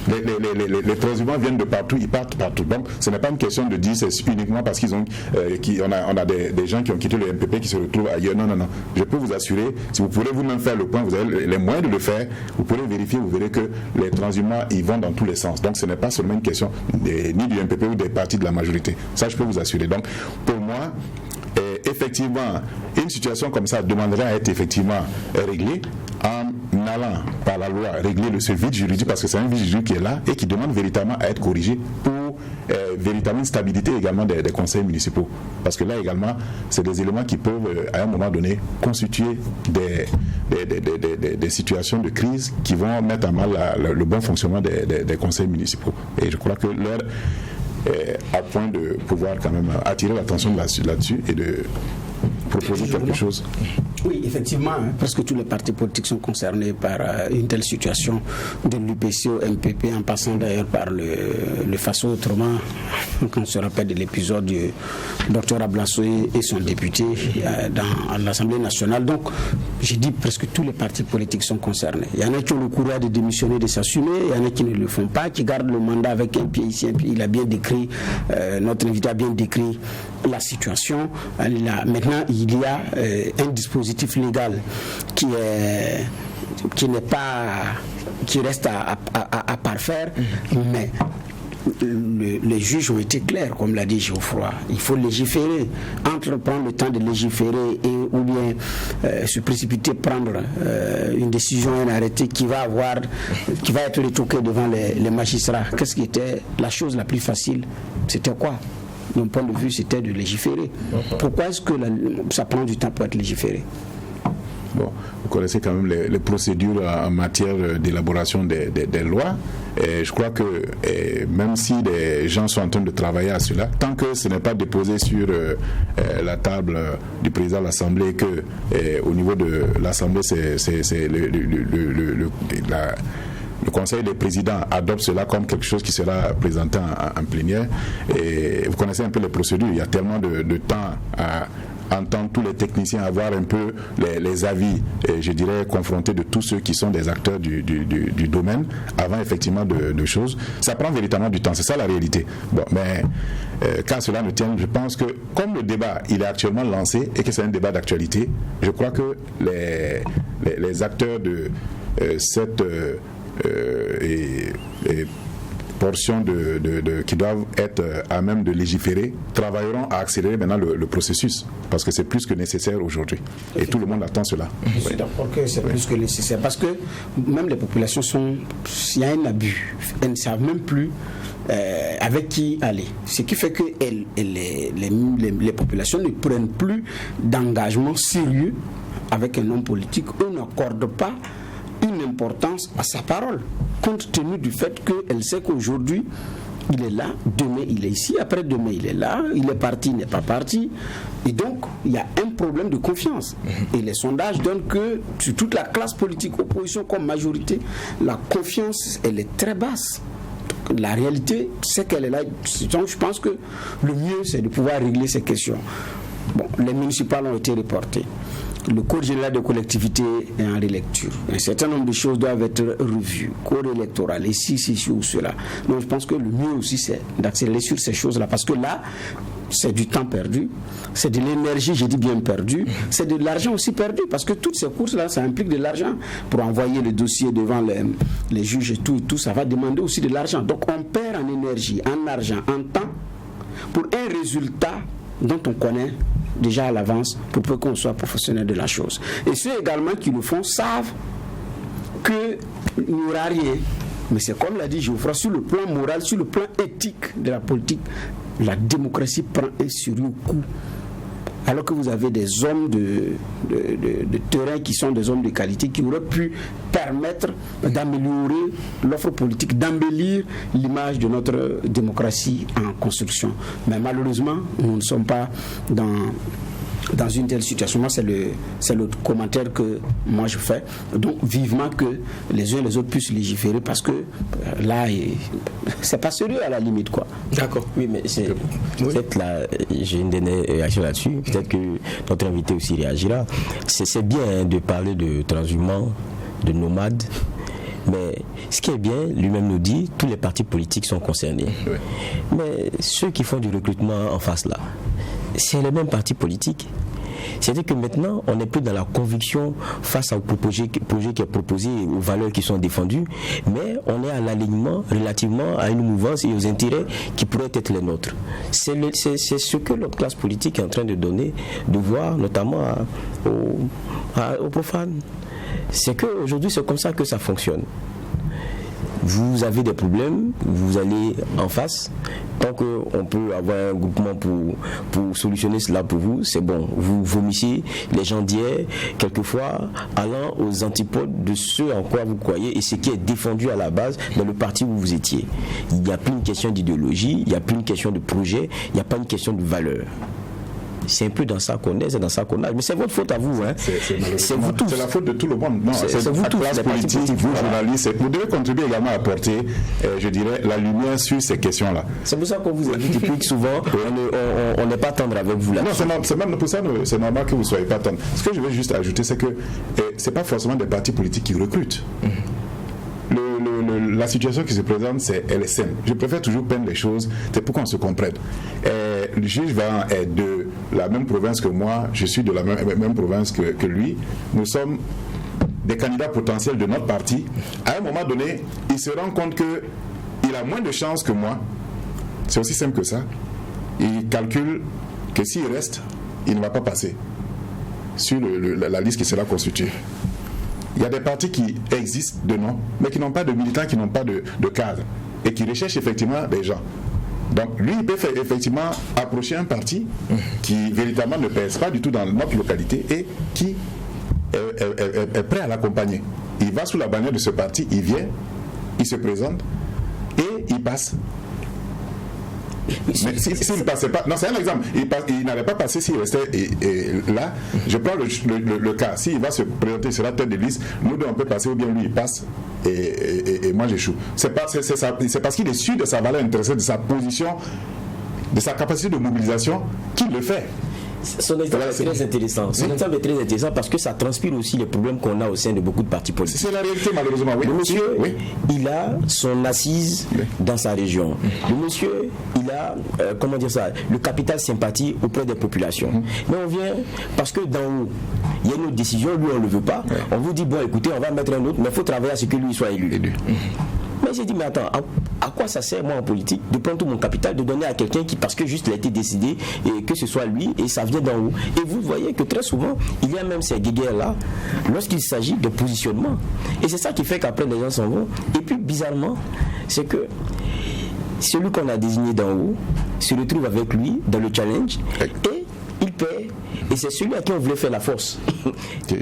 Speaker 4: Les transhumants viennent de partout, ils partent partout. Donc ce n'est pas une question de dire c'est uniquement parce qu'ils ont on a des gens qui ont quitté le MPP qui se retrouvent ailleurs. Non. Je peux vous assurer, si vous pourrez vous-même faire le point, vous avez les moyens de le faire, vous pourrez vérifier, vous verrez que les transhumants ils vont dans tous les sens. Donc ce n'est pas seulement une question ni du MPP ou des partis de la majorité. Ça je peux vous assurer. Donc pour moi, effectivement, une situation comme ça demanderait à être effectivement réglée en allant par la loi régler ce vide juridique, parce que c'est un vide juridique qui est là et qui demande véritablement à être corrigé pour véritablement une stabilité également des conseils municipaux. Parce que là également, c'est des éléments qui peuvent à un moment donné constituer des situations de crise qui vont mettre à mal le bon fonctionnement des conseils municipaux. Et je crois que l'heure est à point de pouvoir quand même attirer l'attention là-dessus et de proposer quelque chose.
Speaker 2: Oui, effectivement, presque tous les partis politiques sont concernés par une telle situation, de l'UPC au MPP, en passant d'ailleurs par le FASO. Autrement, quand on se rappelle de l'épisode du Dr Ablassoy et son député dans l'Assemblée nationale. Donc, j'ai dit presque tous les partis politiques sont concernés. Il y en a qui ont le courage de démissionner, de s'assumer, il y en a qui ne le font pas, qui gardent le mandat avec un pied ici, un pied. Il a bien décrit, notre invité a bien décrit la situation. Maintenant, il y a un dispositif légal qui reste à parfaire, mais les juges ont été clairs, comme l'a dit Geoffroy. Il faut légiférer. Entre prendre le temps de légiférer ou bien se précipiter prendre une décision, un arrêté qui va être retoqué devant les magistrats. Qu'est-ce qui était la chose la plus facile? C'était quoi? Mon point de vue, c'était de légiférer. Pourquoi est-ce que ça prend du temps pour être légiféré?
Speaker 4: Bon, vous connaissez quand même les procédures en matière d'élaboration des lois. Et je crois que même si des gens sont en train de travailler à cela, tant que ce n'est pas déposé sur la table du président de l'Assemblée, que au niveau de l'Assemblée, c'est le Conseil des présidents adopte cela comme quelque chose qui sera présenté en plénière. Et vous connaissez un peu les procédures. Il y a tellement de temps à entendre tous les techniciens, avoir un peu les avis, je dirais, confrontés de tous ceux qui sont des acteurs du domaine, avant effectivement de choses. Ça prend véritablement du temps, c'est ça la réalité. Bon, mais quand cela ne tient, je pense que comme le débat, il est actuellement lancé et que c'est un débat d'actualité, je crois que les acteurs de cette portions qui doivent être à même de légiférer travailleront à accélérer maintenant le processus, parce que c'est plus que nécessaire aujourd'hui et tout le monde attend cela.
Speaker 2: Je suis d'accord que c'est plus que nécessaire, parce que même les populations il y a un abus, elles ne savent même plus avec qui aller, ce qui fait que les populations ne prennent plus d'engagement sérieux avec un homme politique. On n'accorde pas une importance à sa parole, compte tenu du fait qu'elle sait qu'aujourd'hui il est là, demain il est ici, après-demain il est là, il est parti, il n'est pas parti, et donc il y a un problème de confiance. Et les sondages donnent que sur toute la classe politique, opposition comme majorité, la confiance elle est très basse. La réalité c'est qu'elle est là. Donc je pense que le mieux c'est de pouvoir régler ces questions. Bon, les municipales ont été reportées. Le Code général des collectivités est en relecture. Un certain nombre de choses doivent être revues. Code électoral, ici, ou cela. Donc je pense que le mieux aussi, c'est d'accélérer sur ces choses-là. Parce que là, c'est du temps perdu, c'est de l'énergie, j'ai dit bien perdu, c'est de l'argent aussi perdu. Parce que toutes ces courses-là, ça implique de l'argent. Pour envoyer le dossier devant les juges et tout, ça va demander aussi de l'argent. Donc on perd en énergie, en argent, en temps, pour un résultat dont on connaît déjà à l'avance pour peu qu'on soit professionnel de la chose. Et ceux également qui le font savent qu'il n'y aura rien. Mais c'est comme l'a dit Geoffroy, sur le plan moral, sur le plan éthique de la politique, la démocratie prend un sérieux coup. Alors que vous avez des hommes de terrain qui sont des hommes de qualité qui auraient pu permettre d'améliorer l'offre politique, d'embellir l'image de notre démocratie en construction. Mais malheureusement, nous ne sommes pas dans une telle situation. Moi, c'est le commentaire que moi je fais. Donc, vivement que les uns et les autres puissent légiférer, parce que là, c'est pas sérieux à la limite, quoi.
Speaker 3: D'accord. Oui, mais peut-être là, j'ai une dernière réaction là-dessus. Peut-être que notre invité aussi réagira. C'est bien de parler de transhumants, de nomades. Mais ce qui est bien, lui-même nous dit, tous les partis politiques sont concernés. Oui. Mais ceux qui font du recrutement en face là, c'est les mêmes partis politiques. C'est-à-dire que maintenant, on n'est plus dans la conviction face au projet qui est proposé, aux valeurs qui sont défendues, mais on est à l'alignement relativement à une mouvance et aux intérêts qui pourraient être les nôtres. C'est ce que notre classe politique est en train de donner, de voir notamment aux profanes. C'est qu'aujourd'hui, c'est comme ça que ça fonctionne. Vous avez des problèmes, vous allez en face. Tant qu'on peut avoir un groupement pour solutionner cela pour vous, c'est bon. Vous vomissez les gens d'hier, quelquefois allant aux antipodes de ce en quoi vous croyez et ce qui est défendu à la base dans le parti où vous étiez. Il n'y a plus une question d'idéologie, il n'y a plus une question de projet, il n'y a pas une question de valeur. C'est un peu dans ça qu'on est, c'est dans ça qu'on a. Mais c'est votre faute à vous. Hein. C'est vous tous.
Speaker 4: C'est la faute de tout le monde. Non, c'est
Speaker 3: vous tous.
Speaker 4: La classe politique, vous, journalistes, vous devez contribuer également à apporter, je dirais, la lumière sur ces questions-là.
Speaker 3: C'est pour ça qu'on vous invite depuis que souvent, on n'est pas tendre avec vous là.
Speaker 4: Non, c'est même pour ça, c'est normal que vous ne soyez pas tendre. Ce que je veux juste ajouter, c'est que ce n'est pas forcément des partis politiques qui recrutent. La situation qui se présente, elle est saine. Je préfère toujours peindre les choses, c'est pour qu'on se comprenne. Le juge Vahan est de la même province que moi, je suis de la même province que lui. Nous sommes des candidats potentiels de notre parti. À un moment donné, il se rend compte qu'il a moins de chances que moi. C'est aussi simple que ça. Il calcule que s'il reste, il ne va pas passer sur la liste qui sera constituée. Il y a des partis qui existent de nom, mais qui n'ont pas de militants, qui n'ont pas de cadre, et qui recherchent effectivement des gens. Donc lui, il peut effectivement approcher un parti qui véritablement ne pèse pas du tout dans notre localité et qui est prêt à l'accompagner. Il va sous la bannière de ce parti, il vient, il se présente et il passe. Mais s'il ne passait pas, non, c'est un exemple, il n'allait pas passer s'il restait là. Je prends le cas, s'il va se présenter, il sera tête de liste, nous deux on peut passer ou bien lui il passe et moi j'échoue. C'est parce qu'il est sûr de sa valeur intrinsèque, de sa position, de sa capacité de mobilisation qu'il le fait.
Speaker 3: Son exemple est très intéressant. Son exemple est très intéressant parce que ça transpire aussi les problèmes qu'on a au sein de beaucoup de partis politiques.
Speaker 4: C'est la réalité malheureusement. Oui.
Speaker 3: Le monsieur, il a son assise dans sa région. Le monsieur, il a, le capital sympathie auprès des populations. Mais on vient parce que d'en haut, il y a une autre décision, lui on ne le veut pas. On vous dit, bon écoutez, on va mettre un autre, mais il faut travailler à ce que lui soit élu. Mais j'ai dit, mais attends, à quoi ça sert, moi, en politique, de prendre tout mon capital, de donner à quelqu'un qui, parce que juste il a été décidé, et que ce soit lui, et ça vient d'en haut. Et vous voyez que très souvent, il y a même ces guéguerres-là, lorsqu'il s'agit de positionnement. Et c'est ça qui fait qu'après, les gens s'en vont. Et puis, bizarrement, c'est que celui qu'on a désigné d'en haut se retrouve avec lui dans le challenge, et il paie. Et c'est celui à qui on voulait faire la force qui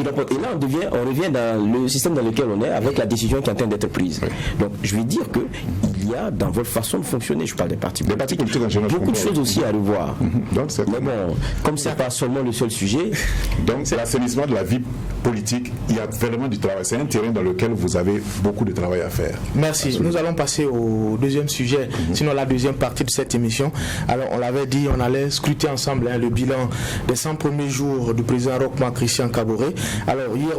Speaker 3: remporte. Et là on revient dans le système dans lequel on est avec la décision qui est en train d'être prise. Donc je vais dire que il y a dans votre façon de fonctionner, je parle des partis politiques, beaucoup de choses aussi à revoir.
Speaker 4: Donc,
Speaker 3: mais bon, comme c'est pas seulement le seul sujet.
Speaker 4: Donc c'est l'assainissement de la vie politique, il y a vraiment du travail. C'est un terrain dans lequel vous avez beaucoup de travail à faire.
Speaker 1: Merci. Absolument. Nous allons passer au deuxième sujet, sinon la deuxième partie de cette émission. Alors on l'avait dit, on allait scruter ensemble le bilan des 100 premiers jours du président Roch Marc Christian Kaboré. Alors hier,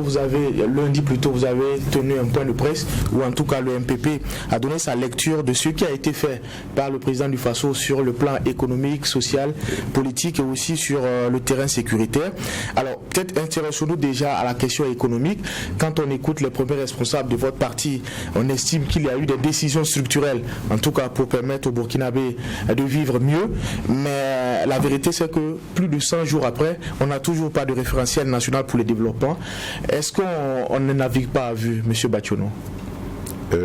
Speaker 1: lundi plutôt, vous avez tenu un point de presse où en tout cas le MPP a donné sa lecture de ce qui a été fait par le président du Faso sur le plan économique, social, politique et aussi sur le terrain sécuritaire. Alors peut-être intéressons-nous déjà à la question économique. Quand on écoute les premiers responsables de votre parti, on estime qu'il y a eu des décisions structurelles, en tout cas pour permettre aux Burkinabés de vivre mieux. Mais la vérité c'est que plus de 100 jours après, on n'a toujours pas de référentiel national pour le développement. Est-ce qu'on ne navigue pas à vue, M. Bationo?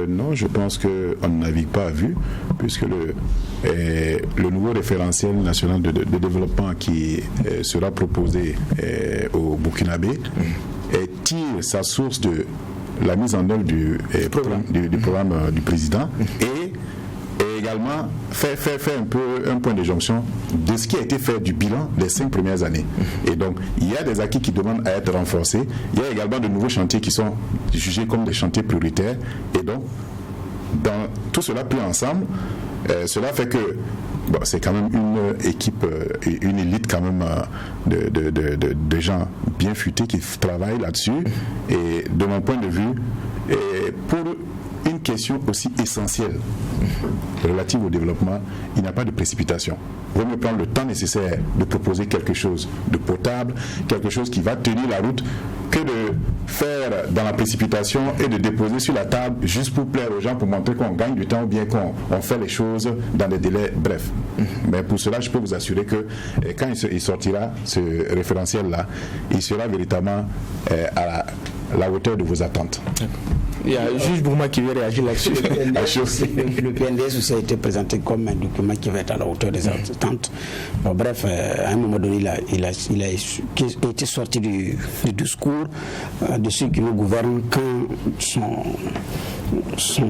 Speaker 4: Non, je pense qu'on ne navigue pas à vue, puisque le nouveau référentiel national de développement qui sera proposé au Burkinabé tire sa source de la mise en œuvre du programme du président et également fait un point de jonction de ce qui a été fait du bilan des 5 premières années. Et donc, il y a des acquis qui demandent à être renforcés. Il y a également de nouveaux chantiers qui sont jugés comme des chantiers prioritaires. Et donc, dans tout cela pris ensemble, cela fait que c'est quand même une équipe, une élite quand même de gens bien futés qui travaillent là-dessus. Et de mon point de vue, pour une une question aussi essentielle relative au développement, il n'y a pas de précipitation. Il vaut mieux prendre le temps nécessaire de proposer quelque chose de potable, quelque chose qui va tenir la route, que de faire dans la précipitation et de déposer sur la table juste pour plaire aux gens, pour montrer qu'on gagne du temps ou bien qu'on fait les choses dans des délais brefs. Mais pour cela, je peux vous assurer que quand il sortira, ce référentiel-là, il sera véritablement à la hauteur de vos attentes.
Speaker 1: Il y a Juge Bourma qui veut réagir là-dessus.
Speaker 2: Le PNDS aussi a été présenté comme un document qui va être à la hauteur des attentes. Bon, bref, à un moment donné, il a été sorti du discours de ceux qui nous gouvernent quand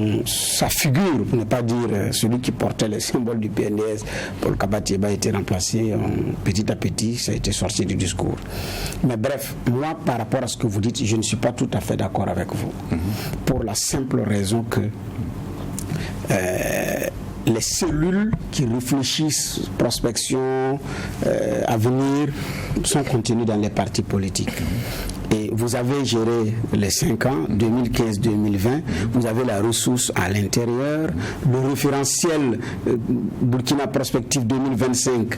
Speaker 2: sa figure, pour ne pas dire celui qui portait les symboles du PNDS, Paul Kabatieba, a été remplacé petit à petit, ça a été sorti du discours. Mais bref, moi, par rapport à ce que vous dites, je ne suis pas tout à fait d'accord avec vous. Pour la simple raison que les cellules qui réfléchissent prospection, avenir, sont contenues dans les partis politiques. Et vous avez géré les 5 ans, 2015-2020, vous avez la ressource à l'intérieur, le référentiel Burkina Prospective 2025,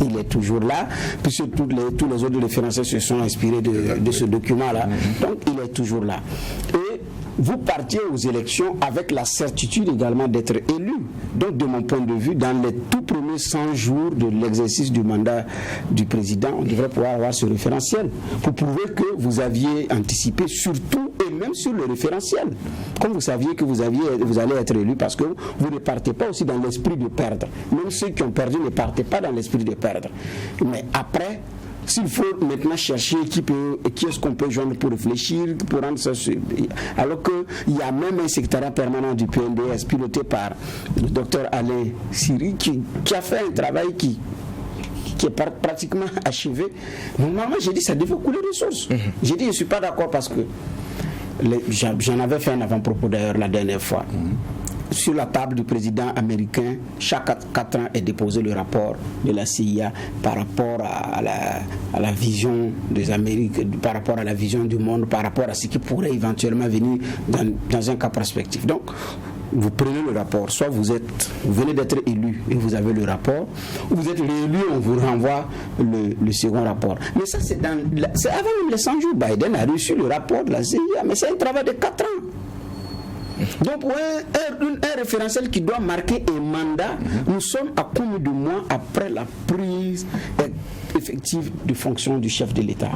Speaker 2: il est toujours là, puisque tous les autres référentiels se sont inspirés de ce document-là, donc il est toujours là. Et vous partiez aux élections avec la certitude également d'être élu. Donc, de mon point de vue, dans les tout premiers 100 jours de l'exercice du mandat du président, on devrait pouvoir avoir ce référentiel pour prouver que vous aviez anticipé surtout et même sur le référentiel. Comme vous saviez que vous allez être élu, parce que vous ne partez pas aussi dans l'esprit de perdre. Même ceux qui ont perdu ne partaient pas dans l'esprit de perdre. Mais après, s'il faut maintenant chercher qui est-ce qu'on peut joindre pour réfléchir, pour rendre ça... Alors qu'il y a même un secrétariat permanent du PNDS piloté par le docteur Alain Siri qui a fait un travail qui est pratiquement achevé. Normalement, j'ai dit ça devait couler des sources. J'ai dit je ne suis pas d'accord parce que j'en avais fait un avant-propos d'ailleurs la dernière fois. Sur la table du président américain, chaque 4 ans est déposé le rapport de la CIA par rapport à la vision des Amériques, par rapport à la vision du monde, par rapport à ce qui pourrait éventuellement venir dans un cas prospectif. Donc, vous prenez le rapport, soit vous venez d'être élu et vous avez le rapport, ou vous êtes réélu, on vous renvoie le second rapport. Mais ça, c'est avant même les 100 jours. Biden a reçu le rapport de la CIA, mais c'est un travail de 4 ans. Donc, pour un référentiel qui doit marquer un mandat, nous sommes à combien de mois après la prise effective de fonction du chef de l'État?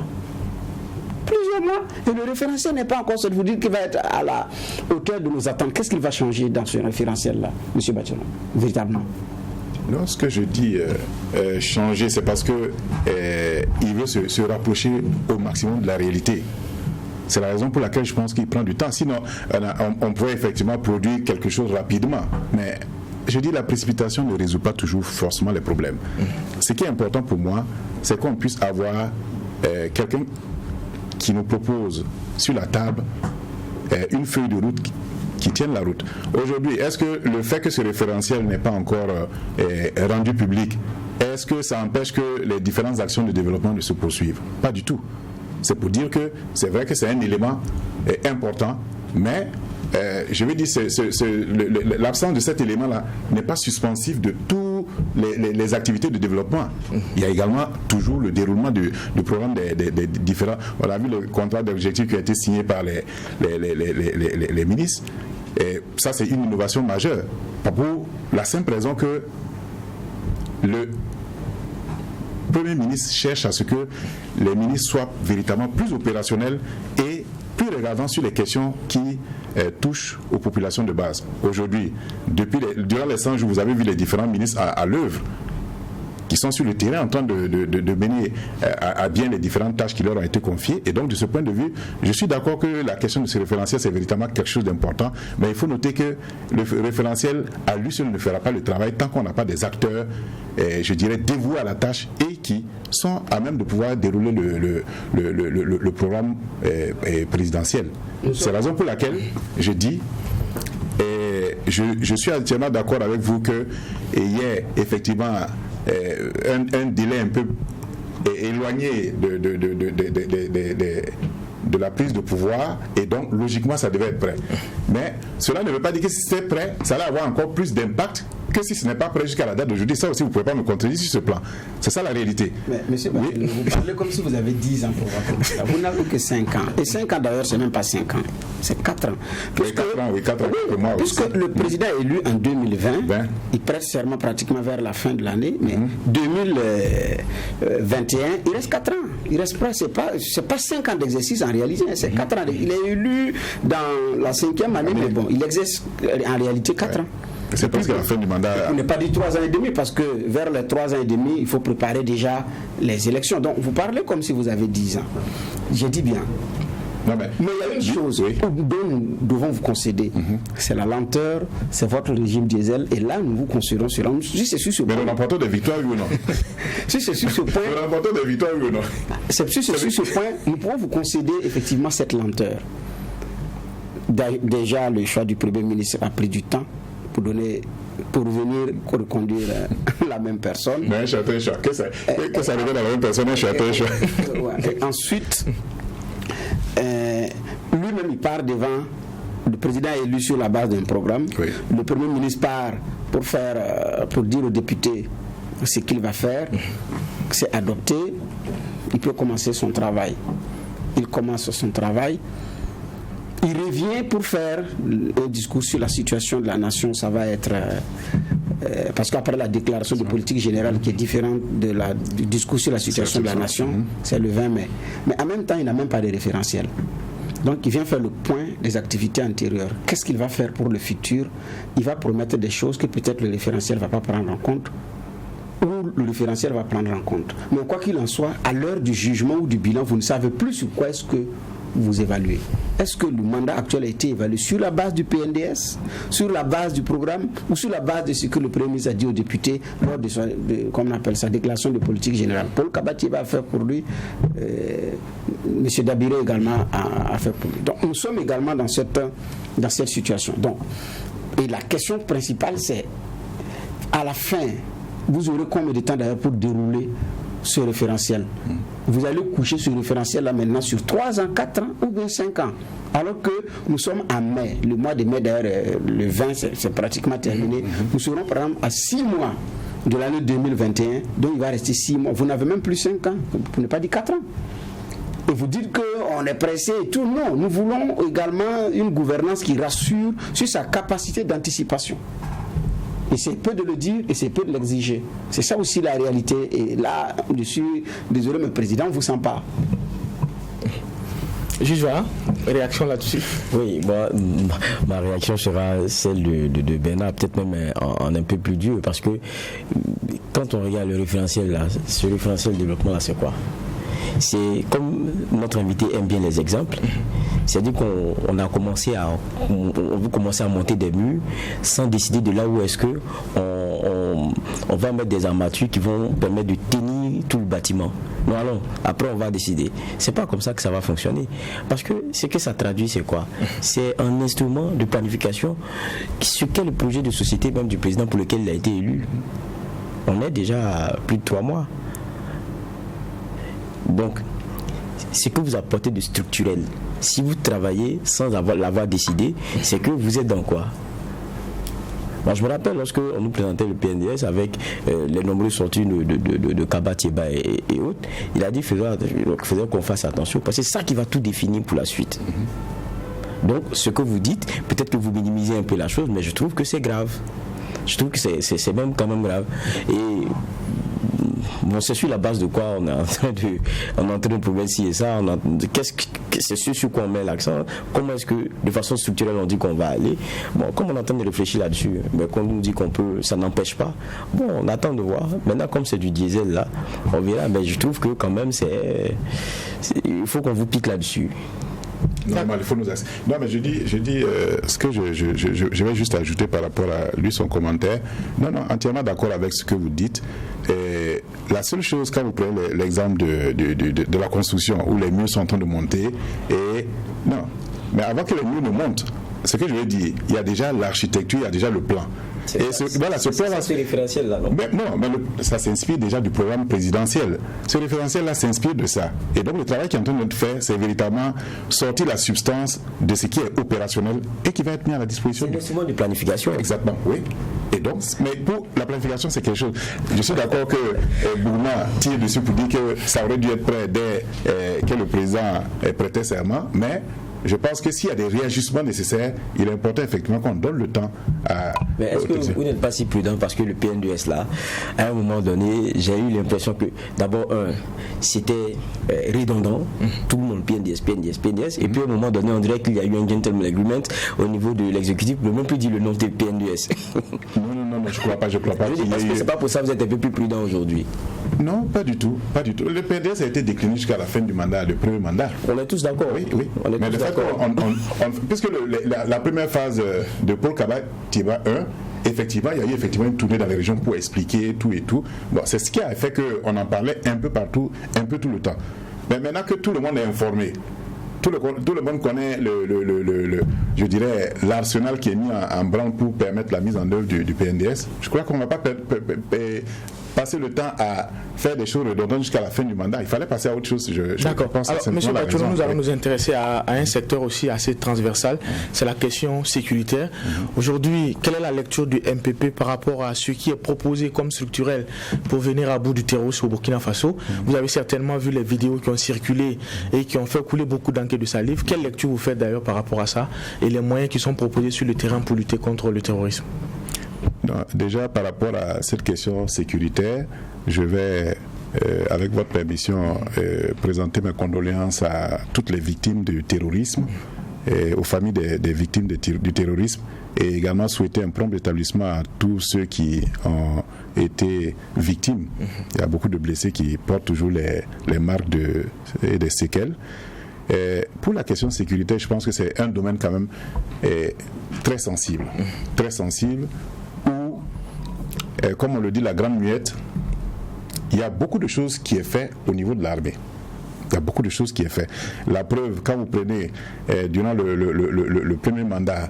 Speaker 2: Plusieurs mois. Et le référentiel n'est pas encore sorti. Vous dites qu'il va être à la hauteur de nos attentes. Qu'est-ce qu'il va changer dans ce référentiel-là, M. Bachelot, véritablement?
Speaker 4: Lorsque je dis changer, c'est parce que il veut se rapprocher au maximum de la réalité. C'est la raison pour laquelle je pense qu'il prend du temps. Sinon, on pourrait effectivement produire quelque chose rapidement. Mais je dis la précipitation ne résout pas toujours forcément les problèmes. Ce qui est important pour moi, c'est qu'on puisse avoir quelqu'un qui nous propose sur la table une feuille de route qui tienne la route. Aujourd'hui, est-ce que le fait que ce référentiel n'est pas encore rendu public, est-ce que ça empêche que les différentes actions de développement ne se poursuivent? Pas du tout. C'est pour dire que c'est vrai que c'est un élément important, mais je veux dire, l'absence de cet élément-là n'est pas suspensif de toutes les activités de développement. Il y a également toujours le déroulement du programme des différents... On a vu le contrat d'objectifs qui a été signé par les ministres. Et ça, c'est une innovation majeure. Pour la simple raison que le Premier ministre cherche à ce que les ministres soient véritablement plus opérationnels et plus regardants sur les questions qui touchent aux populations de base. Aujourd'hui, durant les 100 jours, vous avez vu les différents ministres à l'œuvre qui sont sur le terrain en train de mener à bien les différentes tâches qui leur ont été confiées. Et donc, de ce point de vue, je suis d'accord que la question de ce référentiel, c'est véritablement quelque chose d'important. Mais il faut noter que le référentiel, à lui seul, ne fera pas le travail tant qu'on n'a pas des acteurs, je dirais, dévoués à la tâche et qui sont à même de pouvoir dérouler le programme présidentiel. C'est la raison pour laquelle je dis, je suis entièrement d'accord avec vous qu'il y ait effectivement un délai un peu éloigné de la prise de pouvoir, et donc logiquement ça devait être prêt. Mais cela ne veut pas dire que si c'était prêt, ça allait avoir encore plus d'impact que si ce n'est pas prêt jusqu'à la date d'aujourd'hui. Ça aussi, vous ne pouvez pas me contredire sur ce plan. C'est ça la réalité.
Speaker 2: Mais monsieur, oui. Vous parlez comme si vous avez 10 ans pour voir comme ça. Vous n'avez que 5 ans. Et 5 ans d'ailleurs, c'est même pas 5 ans. C'est 4 ans. Puisque,
Speaker 4: 4 ans pour moi
Speaker 2: puisque
Speaker 4: aussi.
Speaker 2: le président est élu en 2020, il prête serment pratiquement vers la fin de l'année, mais 2021, il reste 4 ans. Il reste pas, c'est pas 5 ans d'exercice en réalité, c'est 4 ans. Il est élu dans la 5e année, mais bon, il exerce en réalité 4 ans.
Speaker 4: C'est presque la fin du mandat.
Speaker 2: On n'est pas dit 3 ans et demi, parce que vers les 3 ans et demi, il faut préparer déjà les élections. Donc vous parlez comme si vous avez 10 ans. J'ai dit bien.
Speaker 4: Non, mais
Speaker 2: il y a une chose dont nous devons vous concéder, c'est la lenteur, c'est votre régime diesel, et là nous vous concédons cela. Si c'est sur ce point.
Speaker 4: Mais nous remportons des victoires, oui ou non?
Speaker 2: Si c'est sur ce point.
Speaker 4: Nous remportons des victoires, oui ou non?
Speaker 2: C'est sur ce point, nous pouvons vous concéder effectivement cette lenteur. Déjà, le choix du Premier ministre a pris du temps pour venir reconduire la même personne.
Speaker 4: Mais un château est choix. Que ça arrive dans la même personne, un château est choix.
Speaker 2: Ensuite, lui-même, il part devant. Le président est élu sur la base d'un programme. Oui. Le Premier ministre part pour dire aux députés ce qu'il va faire. C'est adopté. Il peut commencer son travail. Il commence son travail. Il revient pour faire un discours sur la situation de la nation. Ça va être... parce qu'après la déclaration de politique générale qui est différente du discours sur la situation de la nation, c'est le 20 mai. Mais en même temps, il n'a même pas de référentiel. Donc il vient faire le point des activités antérieures. Qu'est-ce qu'il va faire pour le futur? Il va promettre des choses que peut-être le référentiel ne va pas prendre en compte, ou le référentiel va prendre en compte. Mais quoi qu'il en soit, à l'heure du jugement ou du bilan, vous ne savez plus sur quoi est-ce que vous évaluez. Est-ce que le mandat actuel a été évalué sur la base du PNDS, sur la base du programme, ou sur la base de ce que le Premier ministre a dit aux députés lors de comme on appelle ça, déclaration de politique générale? Paul Kabatier va faire pour lui, M. Dabiré également a fait pour lui. Donc nous sommes également dans cette situation. Donc, et la question principale, c'est à la fin, vous aurez combien de temps d'ailleurs pour dérouler ce référentiel? Vous allez coucher ce référentiel là maintenant sur 3 ans, 4 ans ou bien 5 ans. Alors que nous sommes en mai, le mois de mai d'ailleurs, le 20 c'est pratiquement terminé. Nous serons par exemple à 6 mois de l'année 2021, donc il va rester 6 mois. Vous n'avez même plus 5 ans, pour ne pas dire 4 ans. Et vous dites qu'on est pressé et tout. Non, nous voulons également une gouvernance qui rassure sur sa capacité d'anticipation. Et c'est peu de le dire et c'est peu de l'exiger. C'est ça aussi la réalité. Et là, je suis désolé, mais le président ne vous sent pas.
Speaker 1: Juste voilà, réaction là-dessus?
Speaker 3: Oui, ma réaction sera celle de Bernard, peut-être même en un peu plus dur, parce que quand on regarde le référentiel là, ce référentiel de développement là, c'est quoi? C'est comme notre invité aime bien les exemples, c'est-à-dire qu'on a commencé on veut commencer à monter des murs sans décider de là où est-ce que on va mettre des armatures qui vont permettre de tenir tout le bâtiment. Non, allons, après on va décider. C'est pas comme ça que ça va fonctionner, parce que ce que ça traduit, c'est quoi? C'est un instrument de planification ce qu'est le projet de société même du président pour lequel il a été élu. On est déjà à plus de 3 mois. Donc, ce que vous apportez de structurel, si vous travaillez sans l'avoir décidé, c'est que vous êtes dans quoi? Moi, je me rappelle lorsque on nous présentait le PNDS avec les nombreuses sorties de Kabatieba et autres, il a dit faisons qu'on fasse attention, parce que c'est ça qui va tout définir pour la suite. Donc, ce que vous dites, peut-être que vous minimisez un peu la chose, mais je trouve que c'est grave. Je trouve que c'est même quand même grave. Et bon, c'est sur la base de quoi on est en train de prouver ci et ça. C'est sur quoi on met l'accent. Comment est-ce que, de façon structurelle, on dit qu'on va aller? Bon, comme on est en train de réfléchir là-dessus, mais qu'on nous dit qu'on peut, ça n'empêche pas. Bon, on attend de voir. Maintenant, comme c'est du diesel là, on verra. Mais je trouve que quand même, il faut qu'on vous pique là-dessus.
Speaker 4: Normal, il faut nous assurer. Non, mais je dis ce que je vais juste ajouter par rapport à lui, son commentaire. Non, entièrement d'accord avec ce que vous dites. Et la seule chose, quand vous prenez l'exemple de la construction, où les murs sont en train de monter, mais avant que les murs ne montent, ce que je veux dire, il y a déjà l'architecture, il y a déjà le plan. Voilà, ce plan-là.
Speaker 3: C'est référentiel là, non?
Speaker 4: Mais ça s'inspire déjà du programme présidentiel. Ce référentiel-là s'inspire de ça. Et donc le travail qui est en train de faire, c'est véritablement sortir la substance de ce qui est opérationnel et qui va être mis à la disposition.
Speaker 3: C'est un instrument de planification.
Speaker 4: Exactement, oui. Et donc, mais pour la planification, c'est quelque chose. Je suis d'accord que Bourma tire dessus pour dire que ça aurait dû être prêt dès que le président prêtait serment, mais je pense que s'il y a des réajustements nécessaires, il est important effectivement qu'on donne le temps à...
Speaker 3: Mais est-ce que vous n'êtes pas si prudent parce que le PNDS là, à un moment donné, j'ai eu l'impression que d'abord, c'était redondant, tout le monde PNDS, et puis à un moment donné, on dirait qu'il y a eu un gentleman agreement au niveau de l'exécutif, ne même plus dire le nom de PNDS.
Speaker 4: Non, je crois pas.
Speaker 3: Est-ce que c'est pas pour ça que vous êtes un peu plus prudent aujourd'hui?
Speaker 4: Non, pas du tout. Le PNDS a été décliné jusqu'à la fin du mandat, le premier mandat.
Speaker 3: On est tous d'accord.
Speaker 4: Oui. Mais le fait puisque la première phase de Paul Kaba-Tiba 1, effectivement, il y a eu une tournée dans les régions pour expliquer tout et tout. Bon, c'est ce qui a fait qu'on en parlait un peu partout, un peu tout le temps. Mais maintenant que tout le monde est informé, tout le monde connaît je dirais l'arsenal qui est mis en branle pour permettre la mise en œuvre du PNDS. Je crois qu'on ne va pas passer le temps à faire des choses redondantes jusqu'à la fin du mandat. Il fallait passer à autre chose.
Speaker 1: D'accord. Alors, M. Batoulou, nous allons nous intéresser à un secteur aussi assez transversal. C'est la question sécuritaire. Aujourd'hui, quelle est la lecture du MPP par rapport à ce qui est proposé comme structurel pour venir à bout du terrorisme au Burkina Faso? Vous avez certainement vu les vidéos qui ont circulé et qui ont fait couler beaucoup d'encre de salive. Quelle lecture vous faites d'ailleurs par rapport à ça et les moyens qui sont proposés sur le terrain pour lutter contre le terrorisme?
Speaker 4: Déjà, par rapport à cette question sécuritaire, je vais, avec votre permission, présenter mes condoléances à toutes les victimes du terrorisme, et aux familles des victimes du terrorisme, et également souhaiter un prompt rétablissement à tous ceux qui ont été victimes. Il y a beaucoup de blessés qui portent toujours les marques et des séquelles. Pour la question sécuritaire, je pense que c'est un domaine quand même très sensible, où, comme on le dit, la grande muette, il y a beaucoup de choses qui est fait au niveau de l'armée. Il y a beaucoup de choses qui est fait. La preuve, quand vous prenez durant le premier mandat,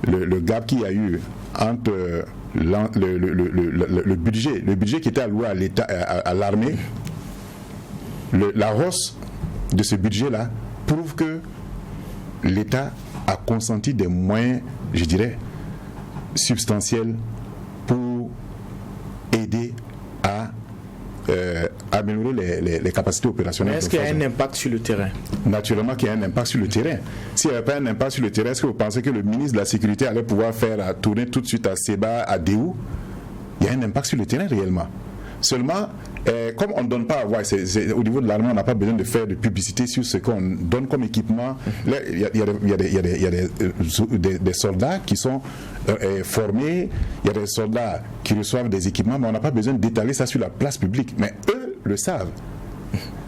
Speaker 4: le gap qu'il y a eu entre le budget qui était alloué à l'État, à l'armée, la hausse de ce budget-là prouve que l'État a consenti des moyens, je dirais, substantiels pour aider à améliorer les capacités opérationnelles.
Speaker 1: Est-ce qu'il y a un impact sur le terrain?
Speaker 4: Naturellement qu'il y a un impact sur le terrain. S'il n'y avait pas un impact sur le terrain, est-ce que vous pensez que le ministre de la Sécurité allait pouvoir faire tourner tout de suite à Seba, à Déou? Il y a un impact sur le terrain réellement. Seulement, comme on ne donne pas à voir, au niveau de l'armée, on n'a pas besoin de faire de publicité sur ce qu'on donne comme équipement. Là, il y a des soldats qui sont formés, il y a des soldats qui reçoivent des équipements, mais on n'a pas besoin d'étaler ça sur la place publique. Mais eux le savent.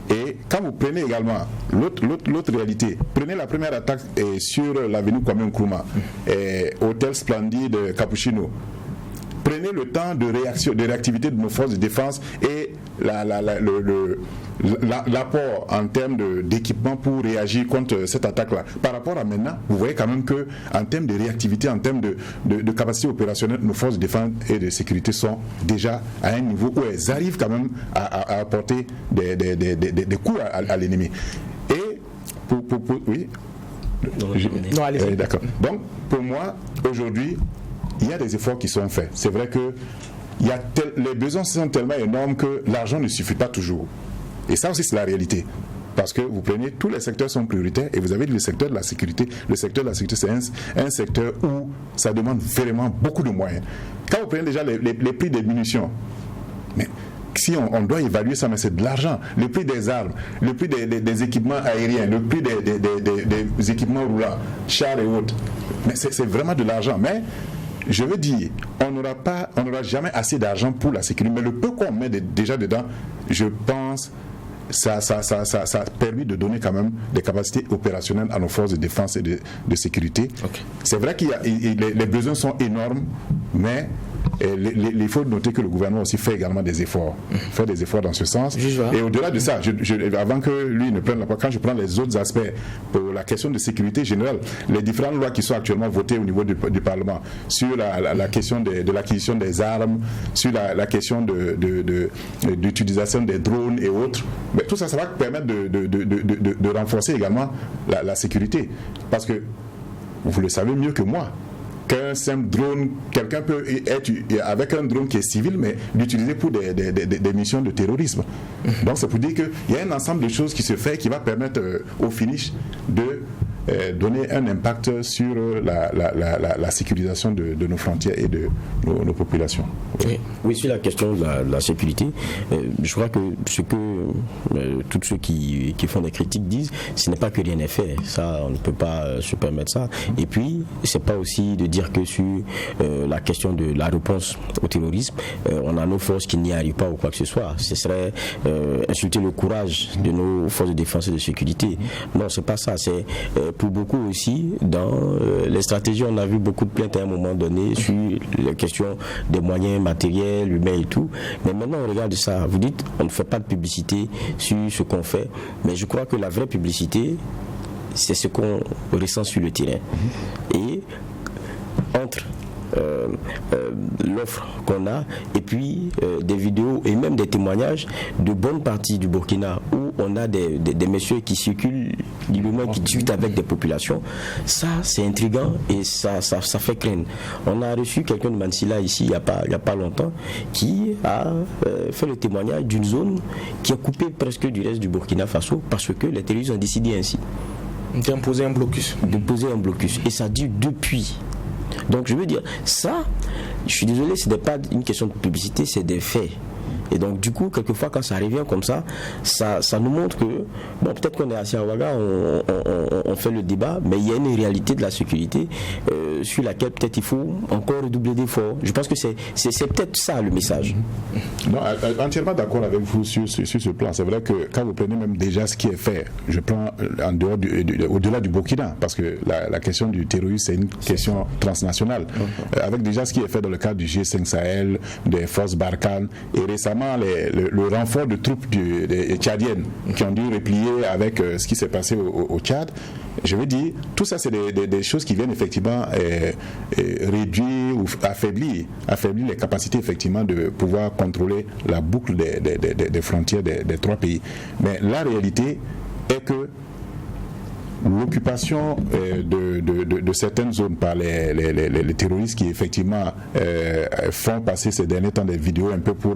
Speaker 4: Et quand vous prenez également l'autre réalité, prenez la première attaque sur l'avenue Kwame Nkrumah, hôtel Splendide Capuchino. Prenez le temps de réactivité de nos forces de défense et l'apport en termes d'équipement pour réagir contre cette attaque-là. Par rapport à maintenant, vous voyez quand même qu'en termes de réactivité, en termes de capacité opérationnelle, nos forces de défense et de sécurité sont déjà à un niveau où elles arrivent quand même à apporter des coups à l'ennemi. Et oui.
Speaker 1: Non, allez-y.
Speaker 4: D'accord. Donc, pour moi, aujourd'hui, il y a des efforts qui sont faits. C'est vrai que les besoins sont tellement énormes que l'argent ne suffit pas toujours. Et ça aussi, c'est la réalité. Parce que vous prenez, tous les secteurs sont prioritaires et vous avez le secteur de la sécurité. Le secteur de la sécurité, c'est un secteur où ça demande vraiment beaucoup de moyens. Quand vous prenez déjà les prix des munitions, mais si on doit évaluer ça, mais c'est de l'argent. Le prix des armes, le prix des équipements aériens, le prix des équipements roulants, chars et autres. Mais c'est vraiment de l'argent. Mais je veux dire, on n'aura jamais assez d'argent pour la sécurité. Mais le peu qu'on met déjà dedans, je pense, ça a permis de donner quand même des capacités opérationnelles à nos forces de défense et de sécurité. Okay. C'est vrai que les besoins sont énormes, mais il faut noter que le gouvernement aussi fait également des efforts, fait des efforts dans ce sens. Et au-delà de ça, avant que lui ne prenne la parole, quand je prends les autres aspects pour la question de sécurité générale, les différentes lois qui sont actuellement votées au niveau du Parlement sur la question de l'acquisition des armes, sur la question d'utilisation des drones et autres, mais tout ça, ça va permettre de renforcer également la sécurité. Parce que vous le savez mieux que moi, qu'un simple drone, quelqu'un peut être avec un drone qui est civil, mais l'utiliser pour des missions de terrorisme. Donc c'est pour dire qu'il y a un ensemble de choses qui se fait qui va permettre au finish de donner un impact sur la sécurisation de nos frontières et de nos populations.
Speaker 3: Oui, sur la question de la sécurité, je crois que ce que tous ceux qui font des critiques disent, ce n'est pas que rien n'est fait. Ça, on ne peut pas se permettre ça. Et puis, c'est pas aussi de dire que sur la question de la réponse au terrorisme, on a nos forces qui n'y arrivent pas ou quoi que ce soit. Ce serait insulter le courage de nos forces de défense et de sécurité. Non, c'est pas ça. C'est pour beaucoup aussi, dans les stratégies, on a vu beaucoup de plaintes à un moment donné sur les questions des moyens matériels, humains et tout. Mais maintenant, on regarde ça. Vous dites, on ne fait pas de publicité sur ce qu'on fait. Mais je crois que la vraie publicité, c'est ce qu'on ressent sur le terrain. Et entre l'offre qu'on a et puis des vidéos et même des témoignages de bonnes parties du Burkina où on a des messieurs qui circulent librement, qui discutent avec des populations. Ça, c'est intriguant et ça fait craindre. On a reçu quelqu'un de Mansilla ici il n'y a pas longtemps qui a fait le témoignage d'une zone qui est coupée presque du reste du Burkina Faso parce que les terroristes ont décidé ainsi.
Speaker 1: D'imposer un blocus.
Speaker 3: D'imposer un blocus. Et ça dure depuis. Donc je veux dire, ça, je suis désolé, ce n'est pas une question de publicité, c'est des faits. Et donc du coup, quelquefois quand ça revient comme ça nous montre que, bon, peut-être qu'on est assis à Ouaga, on fait le débat, mais il y a une réalité de la sécurité sur laquelle peut-être il faut encore redoubler d'efforts. Je pense que c'est peut-être ça le message.
Speaker 4: Non, entièrement d'accord avec vous sur ce plan. C'est vrai que quand vous prenez même déjà ce qui est fait, je prends en dehors au-delà du Burkina, parce que la question du terrorisme, c'est une question transnationale. Avec déjà ce qui est fait dans le cadre du G5 Sahel, des forces Barkhane, et récemment le renfort de troupes des tchadiennes qui ont dû replier avec ce qui s'est passé au Tchad. Je veux dire, tout ça c'est des choses qui viennent effectivement réduire ou affaiblir les capacités effectivement de pouvoir contrôler la boucle des frontières des trois pays. Mais la réalité est que l'occupation de certaines zones par les terroristes qui effectivement font passer ces derniers temps des vidéos un peu pour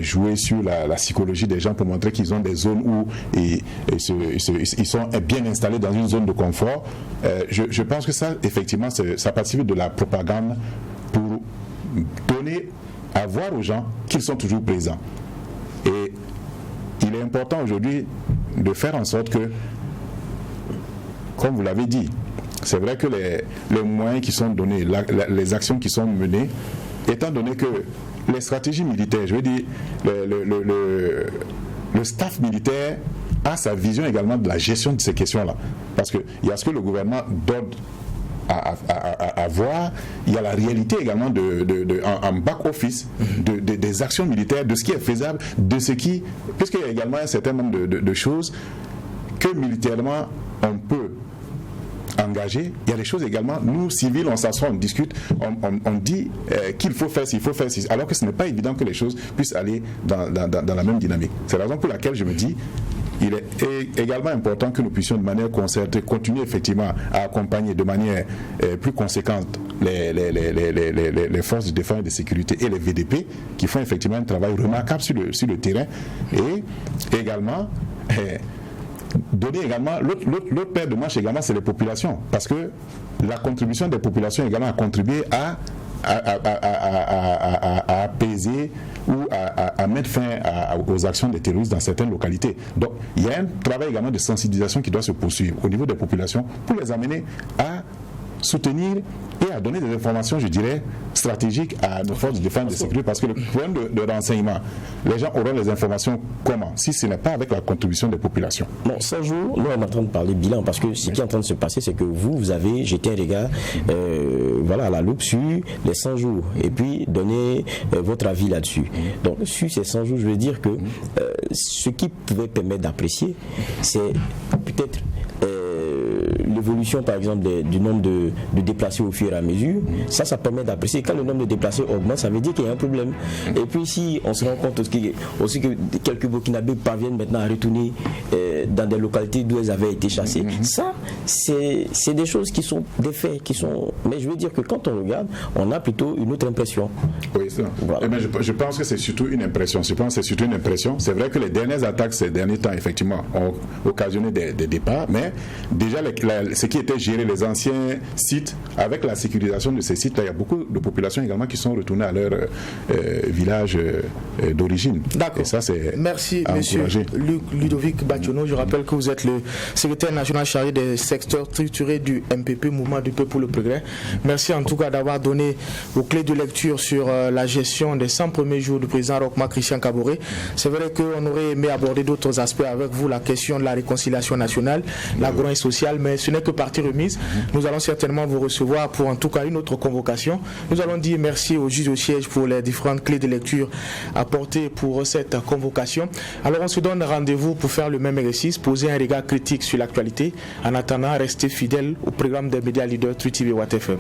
Speaker 4: jouer sur la psychologie des gens, pour montrer qu'ils ont des zones où ils sont bien installés dans une zone de confort. Je pense que ça effectivement ça participe de la propagande pour donner à voir aux gens qu'ils sont toujours présents. Et il est important aujourd'hui de faire en sorte que, comme vous l'avez dit, c'est vrai que les moyens qui sont donnés, les actions qui sont menées, étant donné que les stratégies militaires, je veux dire, le staff militaire a sa vision également de la gestion de ces questions-là. Parce qu'il y a ce que le gouvernement donne à voir, il y a la réalité également en back-office des actions militaires, de ce qui est faisable, de ce qui... Puisqu'il y a également un certain nombre de choses que militairement on peut engagé. Il y a des choses également, nous civils, on s'assoit, on discute, on dit qu'il faut faire ci, il faut faire ci, alors que ce n'est pas évident que les choses puissent aller dans la même dynamique. C'est la raison pour laquelle je me dis il est également important que nous puissions de manière concertée continuer effectivement à accompagner de manière plus conséquente les forces de défense et de sécurité et les VDP qui font effectivement un travail remarquable sur le terrain, et également donner également l'autre paire de manches également, c'est les populations, parce que la contribution des populations également a contribué à apaiser ou à mettre fin aux actions des terroristes dans certaines localités. Donc il y a un travail également de sensibilisation qui doit se poursuivre au niveau des populations pour les amener à soutenir et à donner des informations, je dirais, stratégiques à nos forces de défense et de sécurité, parce que le problème de renseignement, les gens auront les informations comment, si ce n'est pas avec la contribution des populations.
Speaker 3: Bon, 100 jours, nous on est en train de parler bilan, parce que ce qui est en train de se passer, c'est que vous avez jeté un regard à la loupe sur les 100 jours, et puis donner votre avis là-dessus. Donc sur ces 100 jours, je veux dire que ce qui pouvait permettre d'apprécier, c'est peut-être l'évolution par exemple du nombre de déplacés au fur et à mesure. Ça permet d'apprécier. Quand le nombre de déplacés augmente, ça veut dire qu'il y a un problème. Et puis si on se rend compte aussi que quelques Burkinabés parviennent maintenant à retourner dans des localités d'où elles avaient été chassées, ça c'est des choses qui sont des faits qui sont. Mais je veux dire que quand on regarde, on a plutôt une autre impression.
Speaker 4: Oui, c'est ça. Voilà. Je pense que c'est surtout une impression. Je pense que c'est surtout une impression. C'est vrai que les dernières attaques ces derniers temps, effectivement, ont occasionné des départs, mais déjà ce qui était géré, les anciens sites, avec la sécurisation de ces sites, là, il y a beaucoup de populations également qui sont retournées à leur village d'origine.
Speaker 1: D'accord.
Speaker 4: Et ça, c'est
Speaker 1: merci, monsieur Ludovic Bationo. Je rappelle que vous êtes le secrétaire national chargé des secteurs structurés du MPP, Mouvement du Peuple pour le Progrès. Merci en tout cas d'avoir donné vos clés de lecture sur la gestion des 100 premiers jours du président Roch Marc Christian Kaboré. C'est vrai qu'on aurait aimé aborder d'autres aspects avec vous, la question de la réconciliation nationale, la grogne sociale, mais ce n'est que partie remise. Nous allons certainement vous recevoir pour en tout cas une autre convocation. Nous allons dire merci au juge au siège pour les différentes clés de lecture apportées pour cette convocation. Alors on se donne rendez-vous pour faire le même exercice, poser un regard critique sur l'actualité. En attendant, restez fidèles au programme des médias leaders Truth TV Watt FM.